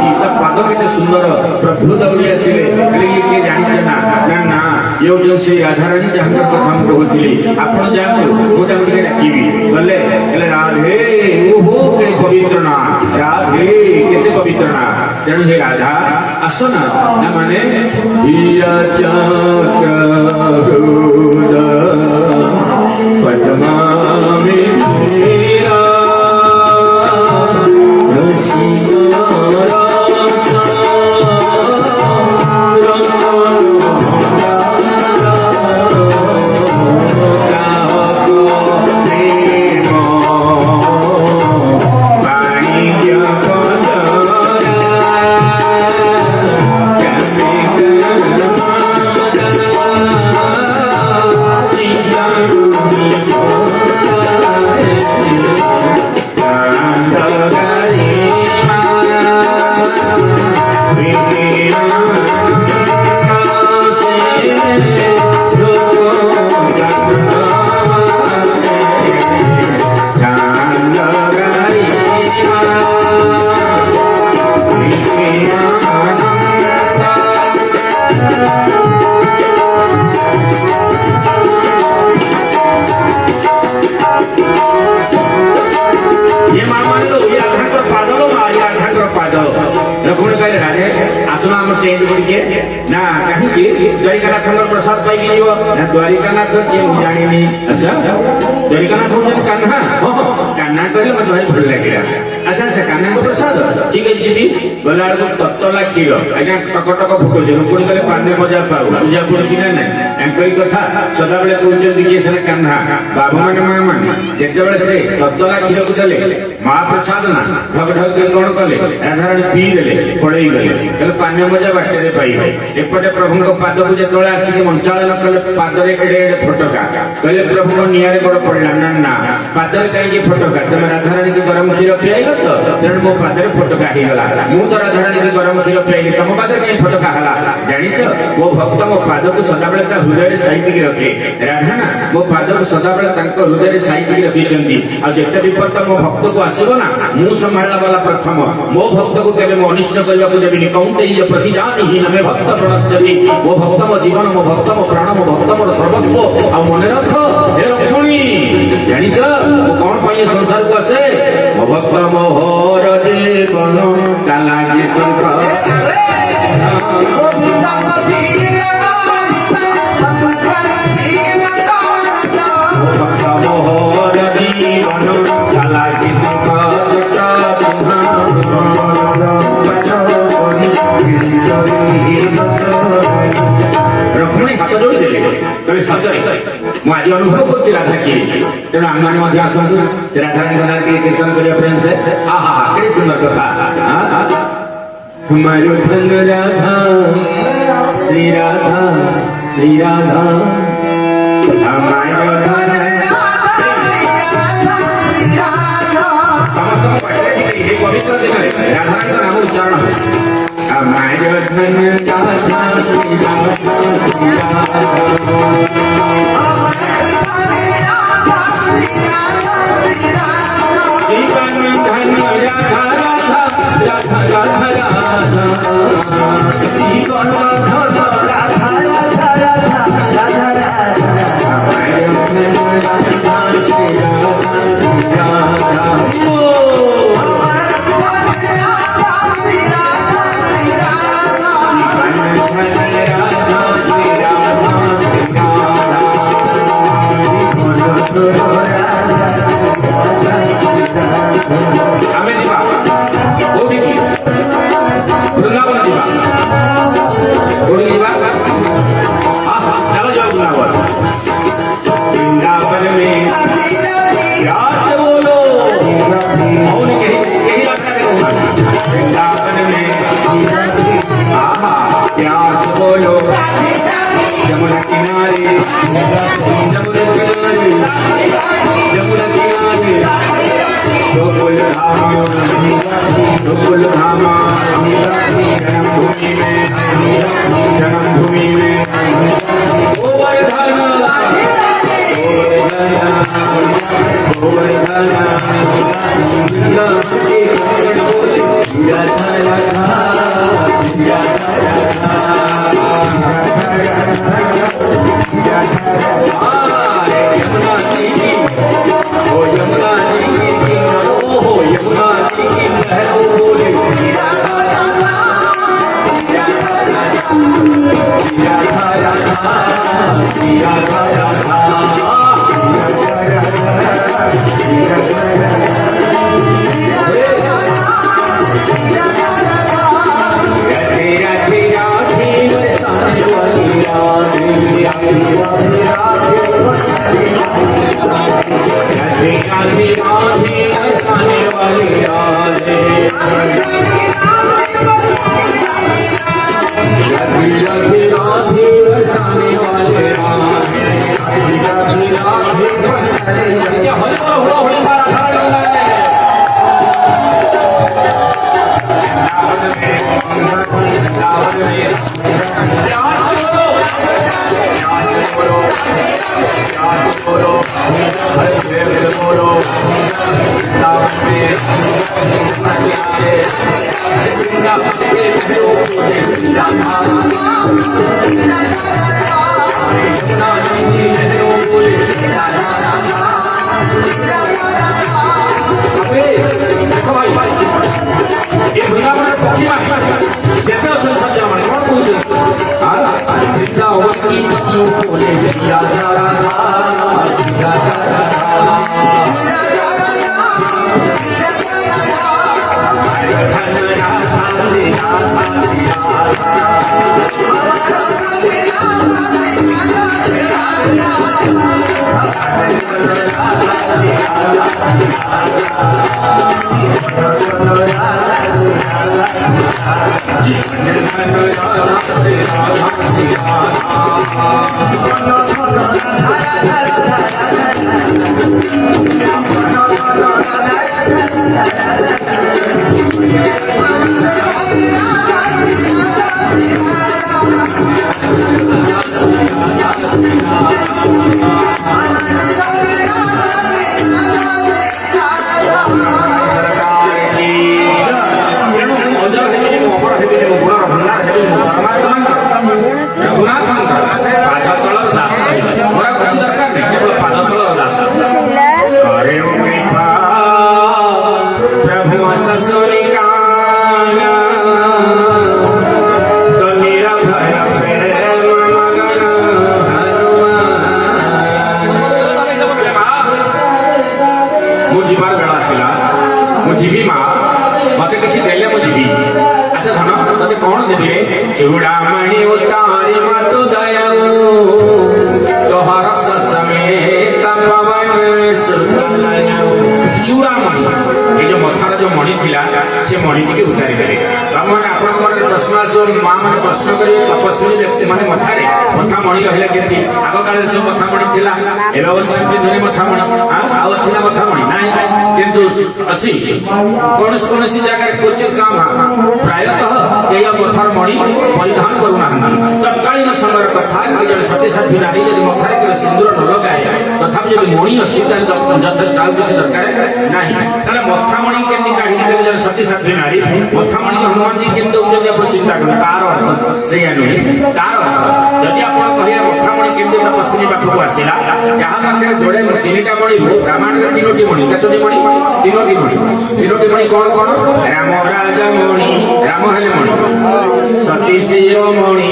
पाद के सुंदर प्रभु दौड़ी आसिले ये किए जानते ना ना ना ये जो से राधाराणी जहाँ कथा मुझे कहती आप जातु मुझे डाकबी गले राधे ओहो के पवित्र ना राधे केते पवित्र ना तेणु हे राधा आसना ना माने हीरा चक्र पद्मा कहले राजे आसना हम टेंट पड़के ना कहीं द्वारिकानाथ प्रसाद पाई जीव ना द्वारिकानाथ के जानी अच्छा द्वारिकानाथ होचन कान्हा कान्हा कहले मत भाई भल लागिला अच्छा अच्छा कान्हा को प्रसाद ठीक है जी गला को तत्तला खीर आज्ञा टकटक फुटो जे कोन कहले पाने मजा पाऊ पूजा पुर कि ना एंकई कथा सदा बेले कहउचन कि से कान्हा बाबा माने मां माने जेते बेले से तत्तला खीर को देले महाप्रसाद ना ढग ढग के कोन कहले राधारानी पी देले पड़ई गले कहले पाने मजा बाटे रे पाई एपटे प्रभु को पाद को जेतोले आसी मंचालन कहले पाद रे एडे एडे फटका कहले प्रभु को नियारे बड़ पड़ला ना ना पाद रे काई के फटका तुम राधारानी के गरम खीर पियाइलो तो तेन मो पाद रे फटका ही गला मु तो राधारानी के गरम खीर पियाइली तुम पाद रे काई फटका हला जानिछ वो भक्त मो पाद को सदा बेले ता हृदय रे साइति के रखे राधाना मो पाद को सदा बेले तांको हृदय रे साइति के रखी चंदी आ जेते विपद मो भक्त को आसीबो ना मु संभाळला वाला प्रथम मो भक्त को केले मो अनिष्ट करबा को देबी कौंते ये प्रतिजानि ही नमे भक्त प्रणस्यति मो भक्त मो जीवन मो भक्त मो प्राण मो भक्त मोर सर्वस्व आ मने रख हे रखुणी जानिछ मो कोन पई संसार को आसे मो भक्त मोहर जीवन कालागी संसार रखुणी हाथ जोड़ी देले तबे सजरे मु आज अनुभव करछि राधा की तेणु आम माने मध्य आसंतु से राधा नाम के कीर्तन करिया प्रेम से हा हा हा केडी सुंदर कथा हमारो धन राधा श्री राधा हमारो धन समस्त पठे हे पवित्र दिन राधा का नाम उच्चारण हमारो धन राधा श्री राधा ये चूड़ामणि उतारी मत दयाऊ तोहर समेत पवन सुतलयऊ चूड़ामणि ये जो मथार जो मणि थिला से मणि टी उतारी देले तमने आपन मन प्रश्न आसो मां माने प्रश्न करी तपस्वी व्यक्ति माने मथारे मथा मणि रहले केति आग काले सब मथा मणि थिला एलो अवसर पे धनी मथा मणि आउ अछि ना मथा मणि नाही किंतु अछि कोनसी जगह क्वचित काम प्रायतः एया मथार मणि परिधान करूना तत्कालीन समय कथा जन सती साथी नारी यदि मथारे के सिंदूर न लगाए तथापि यदि मणि अछि त यथेष्ट आउ किछ दरकार नाही ताले मथा मणि केति काढी के जन सती साथी नारी मथा मणि हनुमान जी केति जदि आपण चिंता करू तार अर्थ सेया नहीं तार अर्थ यदि आपण कहिए मथा मणि केति तपस्वी पाखु आसिला जहा पाखे जोड़े तीनटा मणि रामायण के तीनोटी मणि कतोटी मणि तीनोटी मणि कोन कोन राम राजा मणि राम हेले मणि सती शिरोमणि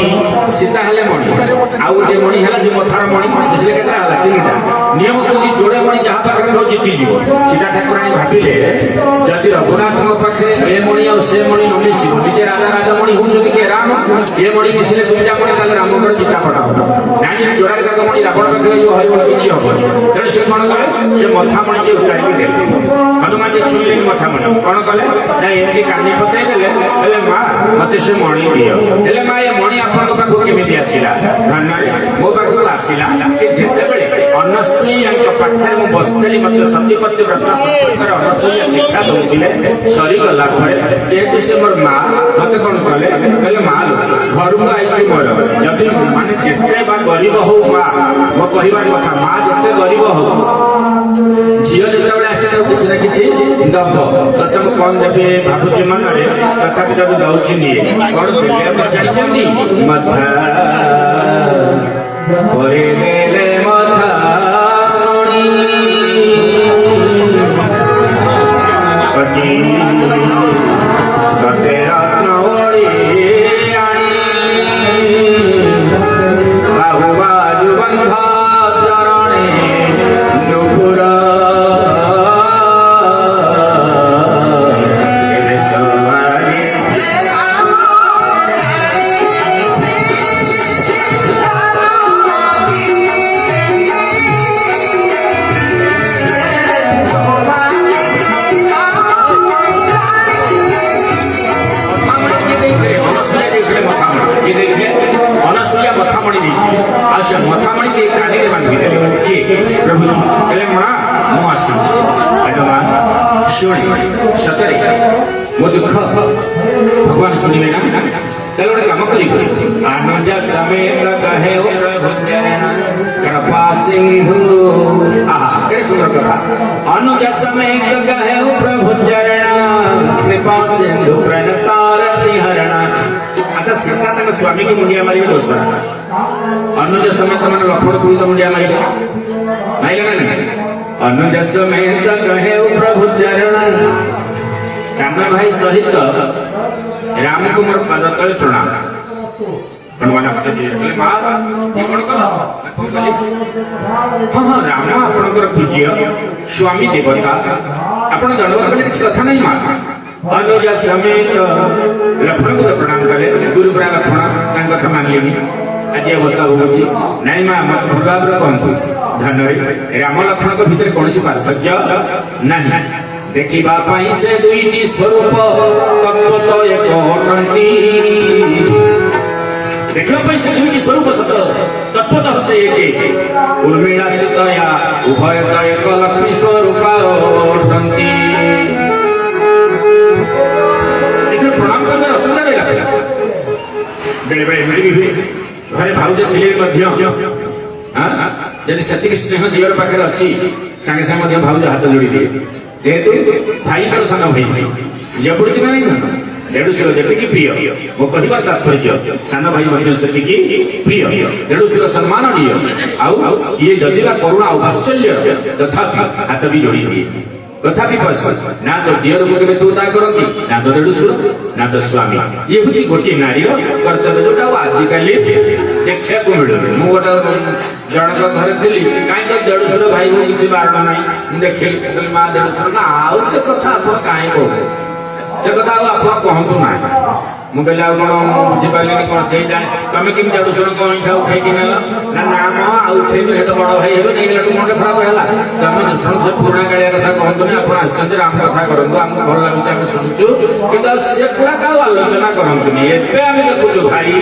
सीता हेले मणि आउ गोटे मणि हेला जे मथार मणि इसले केतरा होला तीनटा नियम कोनी जोड़े मणि जहा पाखरे हो जीती जीवो सीता ठाकुराणी भाबिले जदि रघुनाथ पाखरे ए मणि और से मणि न मिसी निजे राजा राजा मणि हो जदि के राम ए मणि मिसिले दुईटा मणि काले राम कर चिता पटा हो नानी जोड़ा का मणि रावण पाखरे जो हरिबल किछि हो तेणु से कोन करे से मथा मणि जे उतारी के देले हनुमान जी छुइले मथा मणि कोन कले ना एमती कानी पते देले हेले मां मते से मणि दियो हेले मां ए मणि आपन पाखु केमिति आसीला धन्यरे मो पाखु आसीला कि जेते बेले अनसुईयांक पाखरे मो बसतेली मते सत्यपति व्रत संस्कार अनसुईया शिक्षा दउतिले सरी गला परे जेते से मोर मां मते कोन कले हेले मां घर को आइछु मोर जदि माने जेते बा गरीब हो मां मो कहिबार कथा मां जेते गरीब हो झियो जेतेबेले आछे किछि ना किछि दब ततम कोन देबे भाबुची मनरे तथापि जब दउछि नि कोन पेले पर जानिचंदी मथा परे लेले मथा मणि कटे रत्न ओळी आणी बाहु बाजु बंध चरणे नुपुर मथामणि के कानी रे बांधी देले कि प्रभु कहले मां मो आसी एडमा शुणी सतरे मो दुख भगवान सुनिबे ना कहले ओटे काम करी आनंद समेत कहे ओ प्रभु कृपा सिंधु आहा के सुंदर कथा अनुज समेत कहे ओ प्रभु चरण कृपा सिंधु प्रणतारति हरण अच्छा सीता तक स्वामी की मुंडिया मारी दोसरा अनुज समेत मन लक्ष्मण को तो मुंडिया मारिले माइले ना अनुज समेत कहे प्रभु चरण श्यामा भाई सहित राम को मोर पाद तले प्रणाम हनुमान पते दिले मां कोन कला फोन कली हां राम आपनकर पूज्य स्वामी देवता आपण दंडवत कले किछ कथा नहीं मां अनुज समेत लक्ष्मण को प्रणाम कले गुरु प्रा लक्ष्मण तान कथा मानलेनी आज अवस्था होची नहीं मां मत भुलाब्र कहतु धनरे राम लक्ष्मण को भीतर कोनसी पार्थक्य नहीं देखिबा पई से दुईटी स्वरूप तत्व तो एक अटंती देखा से दुईटी स्वरूप सत तत्वतः से एक उर्मिला सीतया उभय एक लक्ष्मी स्वरूपा प्रणाम करने असुविधा नहीं लगता बेले बेले एमती भी घरे भाउज थे यदि से स्नेह दिवर पाखे अच्छी सागे सागे भाउज हाथ जोड़ी दिए जेहेतु भाई सान भाई झील पड़ी ना नहीं देढ़शुर जी प्रिय मो कहबार तात्पर्य सान भाई से प्रिय देढ़शुर सम्माननीय ये जदि करुणा वात्सल्य तथापि हाथ भी जोड़ी दिए तथापि ना तो दियर को केबे तू ता करती ना तो देढ़शुर ना तो स्वामी ये हूँ गोटे नारी कर्तव्य जोटा आजिकल देखा को मिलूँ मु गोटे जनक घर थी कहीं तो देढ़शुर भाई को किसी बारण ना देखिए माँ देढ़शुर ना आउ से कथा आप कहीं कह से कथा आप कहतु ना मुझे कौन बुझीपारे कौन से जाए तुम कमी देढ़शुर को इठा उठे ना नाम आउे तो बड़ भाई है मुंड खराब है तुम दुष्ण से पुराणा कालिया कथा कहतुनि आप आसते आम कथा करूँ आमको भल लगुच आम शुणुचु कि से गुड़ाक आलोचना करतुनि एवं आम देखुचु भाई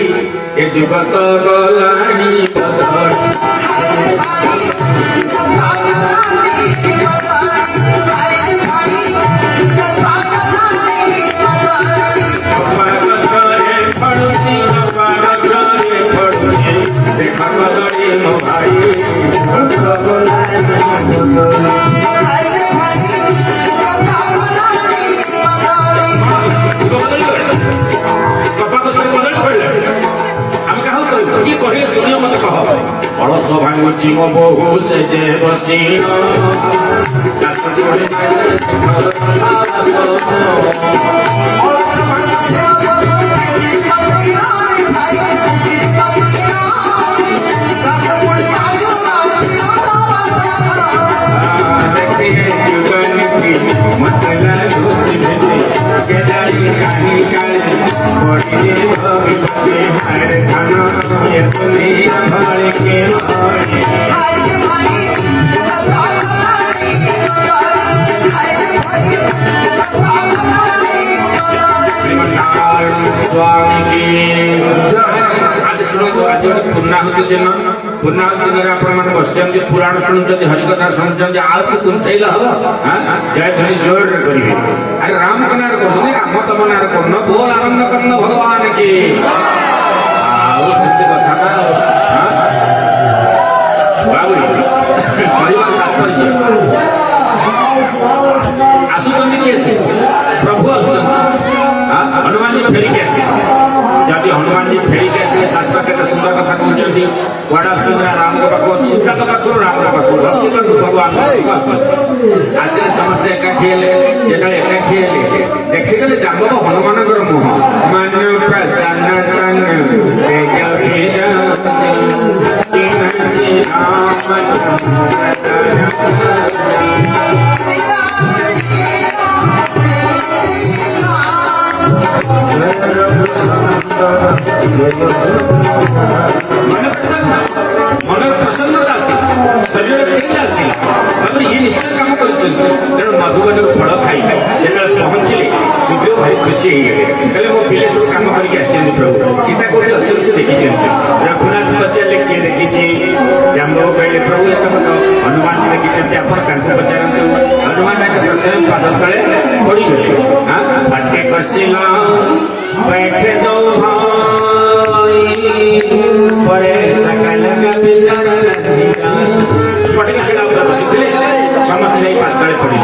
ए जुगत गलानी अलस भांगुची मो बहु से जे बसीन पूर्णाहुति दिन पूर्णाहुति दिन आपण बसते पुराण शुणुंट हरिकथा शुणुंट आउ कुंथल हम जय धरी जोर करेंगे अरे राम के नार कर राम तम नार कर बोल आनंद कंद भगवान की कथा आसुच्च किए प्रभु आसुच्च हनुमान जी फेरिक आसे जदि हनुमान जी फेरिक आसे शास्त्र के सुंदर कथा कहते कड़ा राम को पाख सीता तो पाख राम पाख भक्ति पाख भगवान आसे समस्ते एकाठी एकाठी देखिए जागब हनुमान मुह मान मन प्रसन्नता शरीर ये निश्चित काम कर मधुबन फल खाई पहुँचले शीघ्र भाई खुशी है मो पिले सब कम करके प्रभु सीता कौटे अच्छे से देखी रघुनाथ पचारे किए देखी जाम्बू कहले प्रभु हनुमान जी देखी आप पचारतु हनुमान प्रथम पाद तले पड़गले बाटे कसिला बैठे दो परे सकल विचार स्फटिक शिला बसिले समस्त नहीं पातले पड़े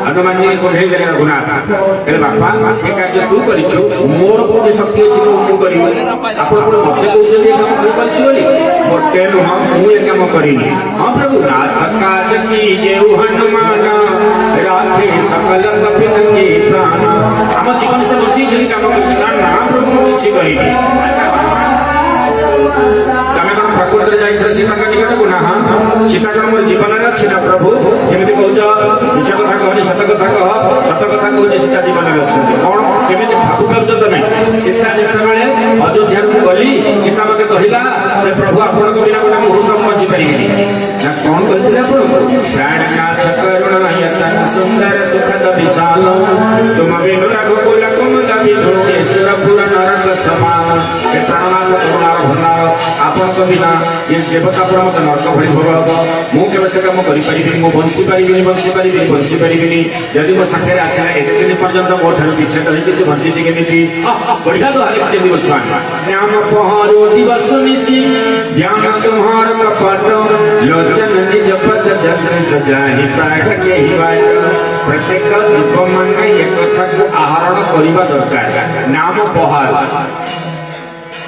हनुमान जी कढ़े देले रघुनाथ कहले बापा ये कार्य तू करिछु मोर कोन शक्ति अछि मु करियो आपण कोन मते कहउछन ये काम तू करिछु बोली मोटे नुह मु ये काम करिनी हां प्रभु नाथ काज की जेउ हनुमान राखे सकल कपिन की प्राण हम जीवन से बची जन काम करना ना प्रभु किछि करिनी तमे कोन प्रकृति जाई सीता का निकट को ना सीता का मोर जीवन रे अछि ना प्रभु केमिति कहउछ मिछ कथा कहनी सत कथा कहूँ सीता जीवन में अच्छे कौन केमी भाव पाच तुम सीता जिते अयोध्या को गली सीता मत कहला प्रभु आपण बिना गोटे मुहूर्त बची पारे ना कौन कहते प्राणनाथ करुण सनातन सुंदर सुखद विशाल तुम बिनु रघुकुल कुमुद विधु ईश्वरपुर नरक समान हे प्राणनाथ करुणार भंडार आपण को बिना ये देवता पर मत नरक भଳି भोग हब मु केबे से काम करि परिबिनी मु बंची परिबिनी यदि मो संगे आसे एते दिन पर्यंत मो ठार विच्छेद होई से बंची जे केमिति बढ़िया तो हाली के दिवस नाम पहारो दिवस निसी ध्यान तुम्हार कपट लोचन निज पद चंद्र जाहि प्राग के ही वाय प्रत्येक जीव मन एक कथा को आहरण करिबा दरकार नाम पहार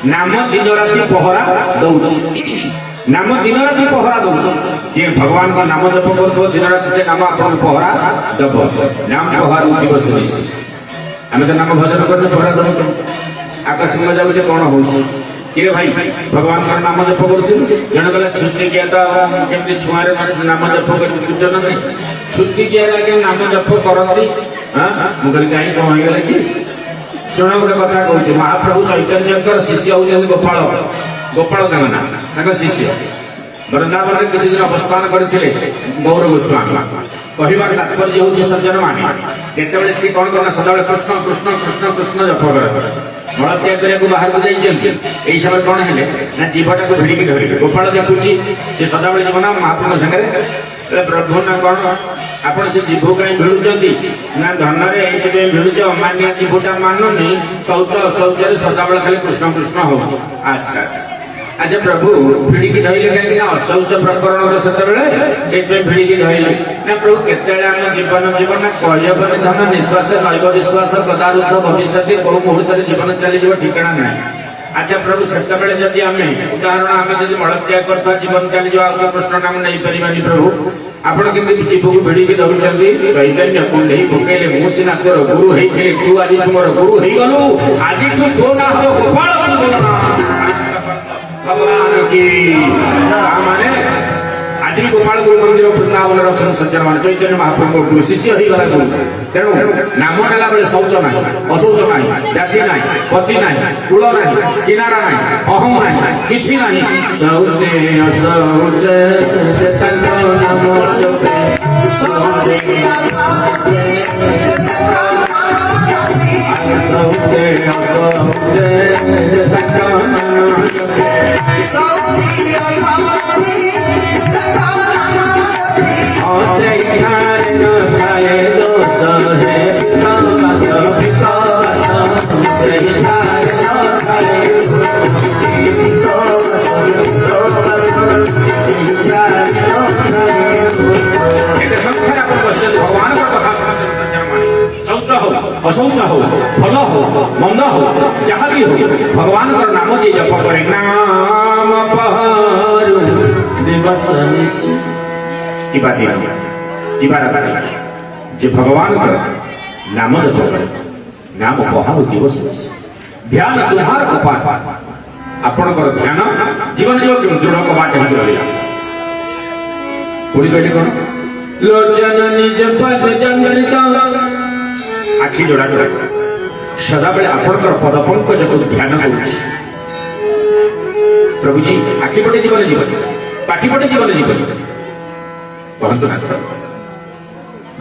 नाम दिन राति पहरा दउछि नाम दिन राति पहरा दउछि जे भगवान का नाम जप करबो दिन राति से नाम आपन पहरा दब नाम पहार दिवस निसी हमें तो नाम भजन करते पहरा दब आकाश में जाऊ जे कोन होछि के भाई भगवान का नाम जप करू जन गला छुट्टी किया था केमती छुआरे नाम जप कर जन नहीं छुट्टी किया के नाम जप करती हां मुगल काई को हो गेला कि सुना गोटे कथा कहूँ महाप्रभु चैतन्य शिष्य होती गोपाल गंगा शिष्य वृंदावन में किसी दिन अवस्थान करते गौर गोस्वामी कहबार तात्पर्य हूँ सज्जन माने जिते सी कौन करना सदा कृष्ण कृष्ण कृष्ण कृष्ण जप कर मल त्याग करने बाहर को यही समय कौन है ना जीवटा को भिड़िकी धर गोपाल देखुची सदा जीव ना महाप्रभु सागर प्रभु ना कौन आपण से जीव कहीं भिड़ुंट ना धन में भिड़ुच अमान्य जीवटा मानुनी शौच शौचर सदा खाली कृष्ण कृष्ण हो अच्छा अच्छा प्रभु भिड़िकी धरले कहीं अशौच प्रकरण से भिड़िकी धरले ना प्रभु केते जीवन जीवन ना कहबनी धन निश्वास नैव विश्वास कदारुद्ध भविष्य कौ मुहूर्त जीवन चली ठिकाना ना अच्छा प्रभु से जदि आम उदाहरण आम जब मलत्याग करता जीवन चली जाओ कृष्ण नाम नहीं पारि प्रभु आपण के जीव को भिड़िकी धरुंट चैतन्य कुंडे पकड़े मु सीना तोर गुरु होते तू आज तुम गुरु हो गलु आज तो ना हो गोपाल भगवान की माने आज भी गोपाल गुरु मंदिर वृंदावन रक्षण सज्जन मान चैतन्य महाप्रभु गुरु शिष्य हो गला गुरु तेणु नाम नेला बेले शौच ना अशौच ना जाति ना पति ना कुल ना किनारा ना अहम ना किछि ना शौचे अशौचे तन्नो नमो जपे शौचे शौचे अशौचे तन्नो नमो जपे से इधार न खाए दोष है से इधार न खाए भगवान का कथा शौच हो अशौच हो भल हो मंद हो जहाँ भी हो भगवान का नाम जे जप करे नाम पहारू दिवस निसी जे भगवान का नाम जप करे नाम पहारू दिवस निसी ध्यान तुम्हार कपाट आपणकर ध्यान जीवन जो दृढ़ कबाट हो रहा कोड़ी कहले कौन लोचन निज पद चंद्रित आखि जोड़ा जोड़ा सदा बेले आपणकर पद पंकज को ध्यान करुछि प्रभु जी आखि पटे जीवन जीवन पाठी पटे जीवन जीवन कहंतु ना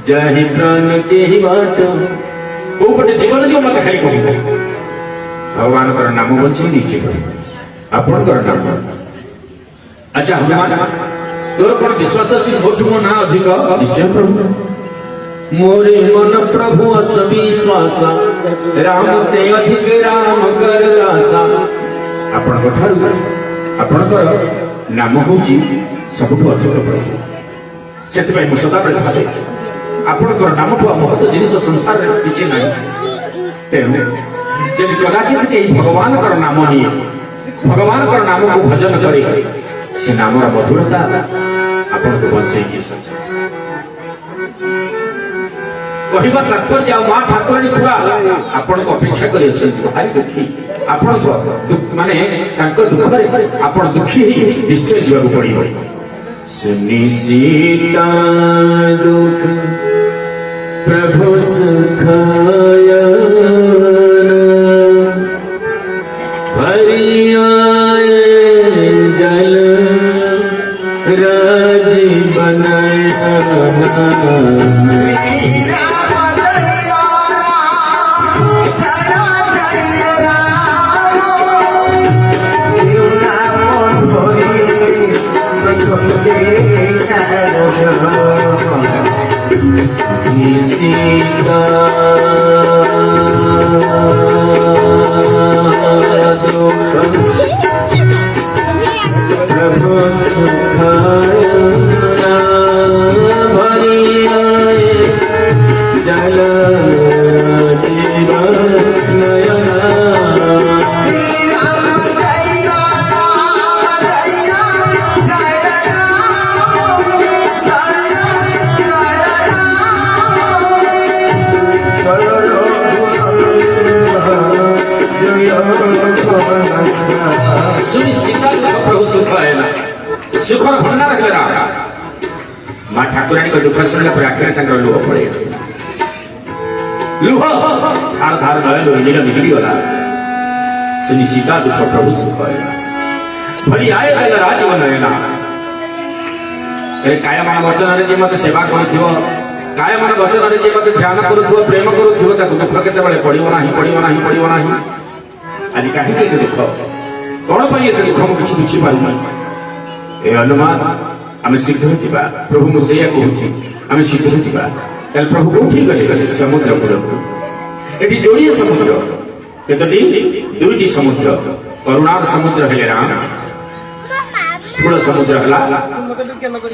जहि प्राण के ही बाट ओ पटे जीवन जो मत खाई कहू भगवान कर नाम बंची नीचे आपणकर नाम अच्छा हनुमान तोर कोन विश्वास अछि मोठमो ना अधिक निश्चय प्रभु मोरे मन प्रभु अस विश्वास राम ते अधिक राम कर आशा आपण कठारु आपण कर नाम होची सबठु अधिक प्रभु सेति पय सदा बेले भाबे आपण कर नाम को महत जिनिस संसार रे किछि नाही तेनु जदि कदाचित के भगवान कर नाम निये भगवान कर नाम को भजन करे से नामर मधुरता आपण को बंचै की कहवा तात्पर्य आ मां ठाकुराणी पूरा आपण को अपेक्षा करि अछि भारी दुखी आपण को माने तांको दुख रे आपण दुखी ही निश्चय जीव पड़ी होई सुनी सीता दुख प्रभु सुखाय भरिया जल राजी बनाया सुनी सीता दुख प्रभु सुख है सुखर भंडार है माँ ठाकुराणी को दुख शुणिला पर आखिर लुह पड़े लुह धार धार गए लोहिनीर निकली गला सुनी सीता दुख प्रभु सुख है भरी आए गल राजीवन है काय मन वचन जे मत सेवा करुथिबो काय मन वचन जे मत ध्यान करुथिबो प्रेम करुथिबो ताको दुख केते बेले पड़िबो नाही आज काहे के दुख कोन पई एते दुख मु किछि बुझी पारु ए हनुमान आमे शीघ्र जिबा प्रभु मु सेया कहूची आमे शीघ्र जिबा कल प्रभु कोठी गले समुद्र कूल एटी जोड़िए समुद्र केतोटी दुईटी समुद्र करुणार समुद्र हेले राम स्थूल समुद्र हला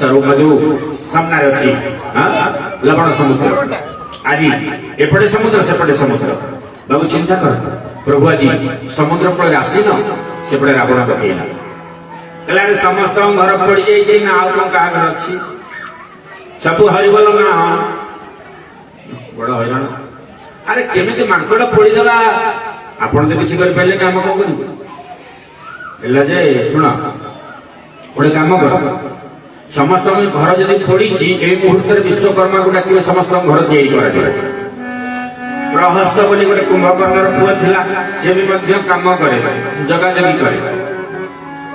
सर्वमधु सामने अछि लवण समुद्र आदि एपटे समुद्र सेपटे समुद्र बाबू चिंता कर प्रभु आदि समुद्र पर आसी न सेपटे रावण पकेला कला समस्त घर पड़ जाई ना आ कोन का घर अछि सब हरिबल ना बड़ हैरान अरे केमिति मांकड़ पड़ी देला आपण तो किछि कर पहिले काम को करू एला जे सुना गोटे काम कर समस्त घर जब फोड़ी मुहूर्त विश्वकर्मा को डाक समस्त घर तैयारी प्रहस्त बोली गोटे कुंभकर्णर पुओ थिला से भी काम करे जगाजगी करे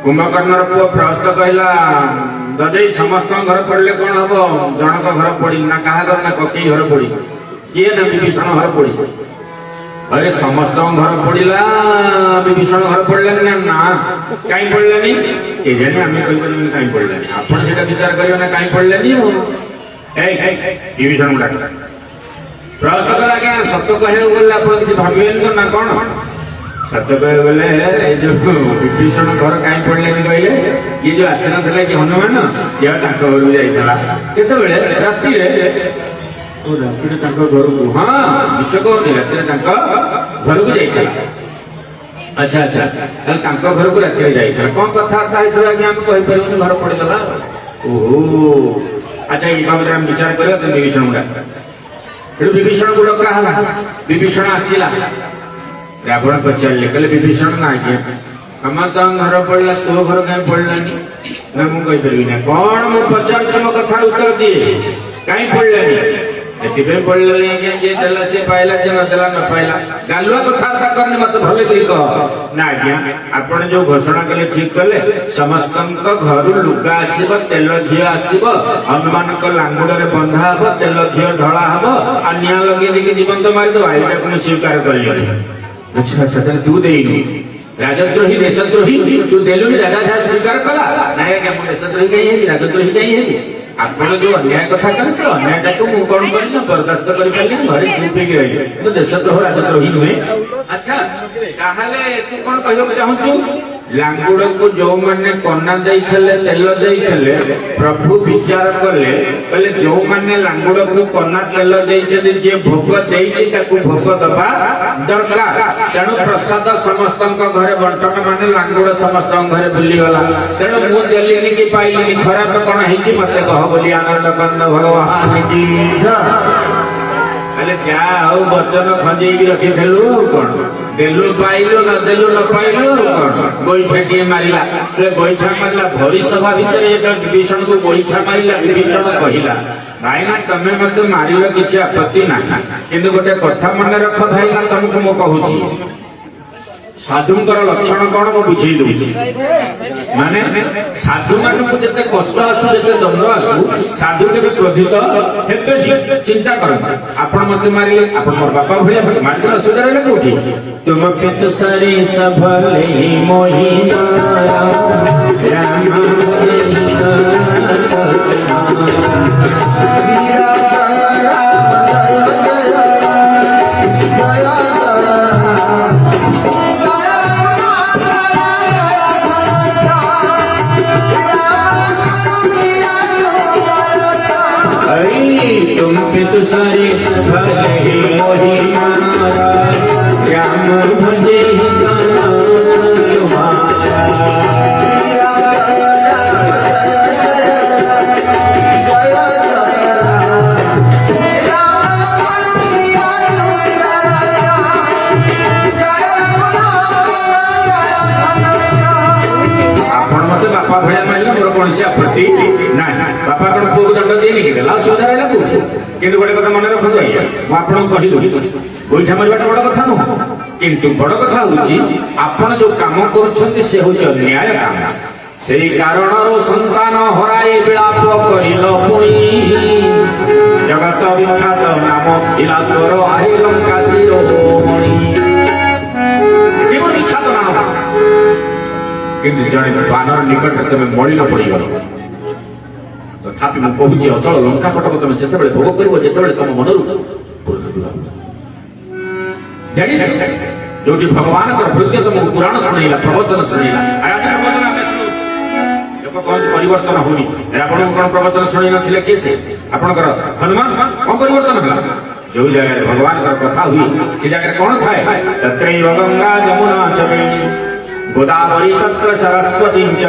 कुंभकर्णर पुओ प्रहस्त कहला ददे समस्त घर पड़े कौन हम जनक घर पड़ी ना क्या घर ना ककई घर पड़ी किए ना विभीषण घर पड़ी अरे समस्त घर पड़ा विभीषण घर पड़े ना कहीं पड़े के जाने आम कहीं पड़े आपड़ से विचार करें ना कहीं पड़े विभीषण डाक प्रश्न कला क्या सत्य कह गले आप भावे ना कौन सत्य कह गले जो विभीषण घर कहीं पड़े कहले ये जो आसी ना कि हनुमान ये घर को जाता केतबे राति घर को हाँ मिछ कहनी राति घर को जाता अच्छा अच्छा घर को राति जाता कौन कथबार्ता होता आज्ञा आम कहीपर घर पड़ेगा ओहो अच्छा ये बाबद आम विचार करा विभीषण डाक विभीषण को डका विभीषण आसला रावण पचारे कहले विभीषण ना आज्ञा समस्त घर पड़ा तो घर कहीं पड़े ना मुझे ना कौन मु पचार तुम कथार उत्तर दिए कहीं पड़े पड़े से पाइला जे नदेला न पाइला गालुआ कथबार्ता करने मत भले कह ना आज्ञा आपण जो घोषणा कले ठीक कले समस्त घर लुगा आसब तेल घी आसब हनुमान लांगुड़ बंधा हम तेल घी ढला हम आ निआ लगे देखिए जीवंत मारिद आईटा को स्वीकार कर अच्छा अच्छा तू देनु राजद्रोही देशद्रोही तू देलुनी राजा स्वीकार कला ना आज्ञा देशद्रोही कहीं है राजद्रोही कहीं है आपण जो अन्याय कथा कर से अन्यायटा को मु कौन कर बर्दाश्त कर पाइली घरे चुप ही रही तो देशद्रोह राजद्रोही नुहे अच्छा ताहले तू कौन कहबो चाहूचु लांगुड़ को जो माने कन्ना देइथले तेल देइथले प्रभु विचार कले कहले जो माने लांगुड़ को कन्ना तेल देइछे जे भोग देइछे ताकू भोग दबा दरकार तेणु प्रसाद समस्त घरे बंटन माने लांगुड़ समस्त घरे भूली गला तेणु मु देलिनी कि पाइलिनी खराब कोन हिची मते कह बोली आनंद कंद भगवान की अरे क्या हो वचन खंजे रखी देलु कोन देलु पाइलु न देलु न पाइलु गोईठाटी मारिला गोईठा मारिला भरी सभा भितर विभीषण को गोईठा मारिला विभीषण कहला भाईना तमे मत मारिबा किछि आपत्ति नाही किंतु गोटे कथा मन रख भाईना तुमको मो कहूची साधुंकर लक्षण कौन मु बुझे दूची माने साधु मानक जते कष्ट आसु जते दंड आसु साधु के क्रोधित हेबे चिंता करन आपण मते मारिले आपण मोर बापा भलिया मारते असुविधा रे कोठी तुम पित सरी सभले मोहि राम तुम पितु सारे भले मोहि मारा राम भजे तुम्हारा କିନ୍ତୁ ଗୋଟେ କଥା ମନେ ରଖନ୍ତୁ ଆଜ୍ଞା, ମୁଁ ଆପଣଙ୍କୁ କହିଲି ଗୋଇଠା ମାରିବାଟା ବଡ କଥା ନୁହଁ, କିନ୍ତୁ ବଡ କଥା ହଉଛି ଆପଣ ଯୋଉ କାମ କରୁଛନ୍ତି ସେ ହଉଛି ଅନ୍ୟାୟ କାମ। ସେଇ କାରଣରୁ ସନ୍ତାନ ହରାଇ ବିଳାପ କରିଲ ପୁଣି, ଜଗତ ବିଖ୍ୟାତ ନାମ ଥିଲା ତୋର ଆହି ଲଙ୍କା ଶିରୋମଣି। ବିଖ୍ୟାତ ନାମ, କିନ୍ତୁ ଜଣେ ବାନର ନିକଟରେ ତମେ ମଳିନ ପଡିଗଲ। ତଥାପି ମୁଁ କହୁଛି ଅଚଳ ଲଙ୍କା କଟକ ତମେ ସେତେବେଳେ ଭୋଗ କରିବ ଯେତେବେଳେ ତମ ମନରୁ ଜାଣିଛ ଯୋଉଠି ଭଗବାନଙ୍କର ଭୃତ୍ୟ ତମକୁ ପୁରାଣ ଶୁଣେଇଲା, ପ୍ରବଚନ ଶୁଣେଇଲା। ଲୋକ କହନ୍ତି ପରିବର୍ତ୍ତନ ହଉନି, ଆପଣଙ୍କୁ କଣ ପ୍ରବଚନ ଶୁଣେଇ ନଥିଲେ କିଏ ସେ? ଆପଣଙ୍କର ହନୁମାନ କଣ ପରିବର୍ତ୍ତନ ହେଲା? ଯୋଉ ଜାଗାରେ ଭଗବାନଙ୍କର କଥା ହୁଏ ସେ ଜାଗାରେ କଣ ଥାଏ? ତତ୍ରୈବ ଗଙ୍ଗା ଯମୁନା ଚ ଗୋଦାବରୀ ତତ୍ର ସରସ୍ୱତୀ ଚ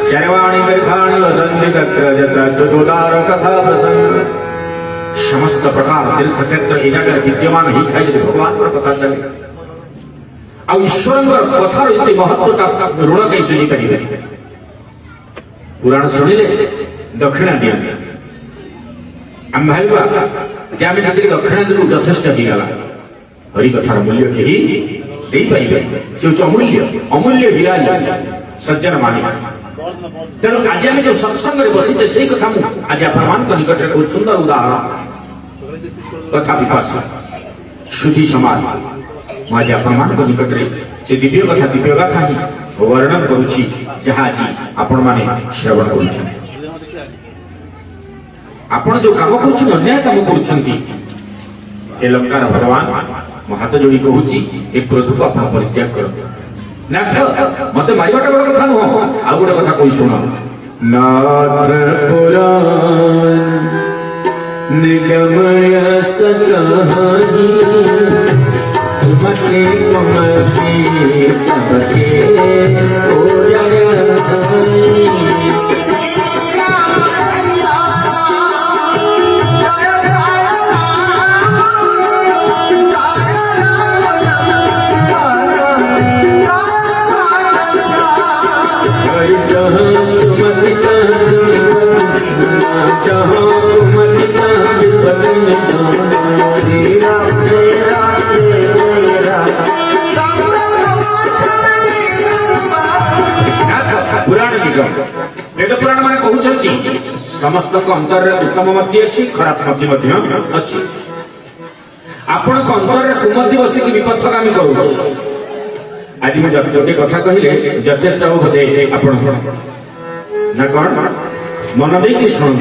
ଶର୍ବାଣୀ ଦୀର୍ଘାଣି ବସନ୍ତି ତତ୍ର ଯଥା ଚତୁଦାର କଥା ପ୍ରସଙ୍ଗ। ସମସ୍ତ ପ୍ରକାର ତୀର୍ଥକ୍ଷେତ୍ର ଏ ଜାଗାରେ ବିଦ୍ୟମାନ ହେଇଥାଏ ଯଦି ଭଗବାନଙ୍କର କଥା ଚାଲେ। ଆଉ ଈଶ୍ୱରଙ୍କର କଥାର ଏତେ ମହତ୍ୱଟା ଋଣ କେହି ଶୁଣି ପାରିବେ? ପୁରାଣ ଶୁଣିଲେ ଦକ୍ଷିଣା ଦିଅନ୍ତି। ଆମେ ଭାବିବା ଯେ ଆମେ ଯେତିକି ଦକ୍ଷିଣା ଦେଲୁ ଯଥେଷ୍ଟ ହେଇଗଲା। ହରିକଥାର ମୂଲ୍ୟ କେହି ଦେଇପାରିବେ, ସେ ହଉଛି ଅମୂଲ୍ୟ, ଅମୂଲ୍ୟ ବିରାଜ ସଜ୍ଜନ ମାନିବା। ତେଣୁ ଆଜି ଆମେ ଯୋଉ ସତ୍ସଙ୍ଗରେ ବସିଛେ ସେଇ କଥା ମୁଁ ଆଜି ଆପଣମାନଙ୍କ ନିକଟରେ ବହୁତ ସୁନ୍ଦର ଉଦାହରଣ କଥା ବିପାସ ସୁଧି ସମାଜ ମୁଁ ଆଜି ଆପଣମାନଙ୍କ ନିକଟରେ ସେ ଦିବ୍ୟ କଥା ଦିବ୍ୟ ଗାଥା ହିଁ ବର୍ଣ୍ଣନ କରୁଛି, ଯାହା ଆଜି ଆପଣମାନେ ଶ୍ରବଣ କରୁଛନ୍ତି। ଆପଣ ଯୋଉ କାମ କରୁଛନ୍ତି ଅନ୍ୟାୟ କାମ କରୁଛନ୍ତି, ଏ ଲଙ୍କାର ଭଗବାନ ମୋ ହାତ ଯୋଡ଼ି କହୁଛି ଏ କ୍ରୋଧକୁ ଆପଣ ପରିତ୍ୟାଗ କରନ୍ତୁ। ନାଥ ମତେ ମାରିବାଟା ବଡ କଥା ନୁହଁ, ଆଉ ଗୋଟେ କଥା କହି ଶୁଣ। ନାଥ ପୁରାଣ ନିଗମୟ ସକହାନି सुमते कुमते सबके पुराण माने कहउछंती समस्त को अंतर रे उत्तम मति अछि, खराब मति मध्य अछि। आपण को अंतर रे कुमति बसी कि विपथगामी करू। आज मैं जते कथा कहिले यथेष्ट हो बदे आपण ना कोन मन दे कि सुन।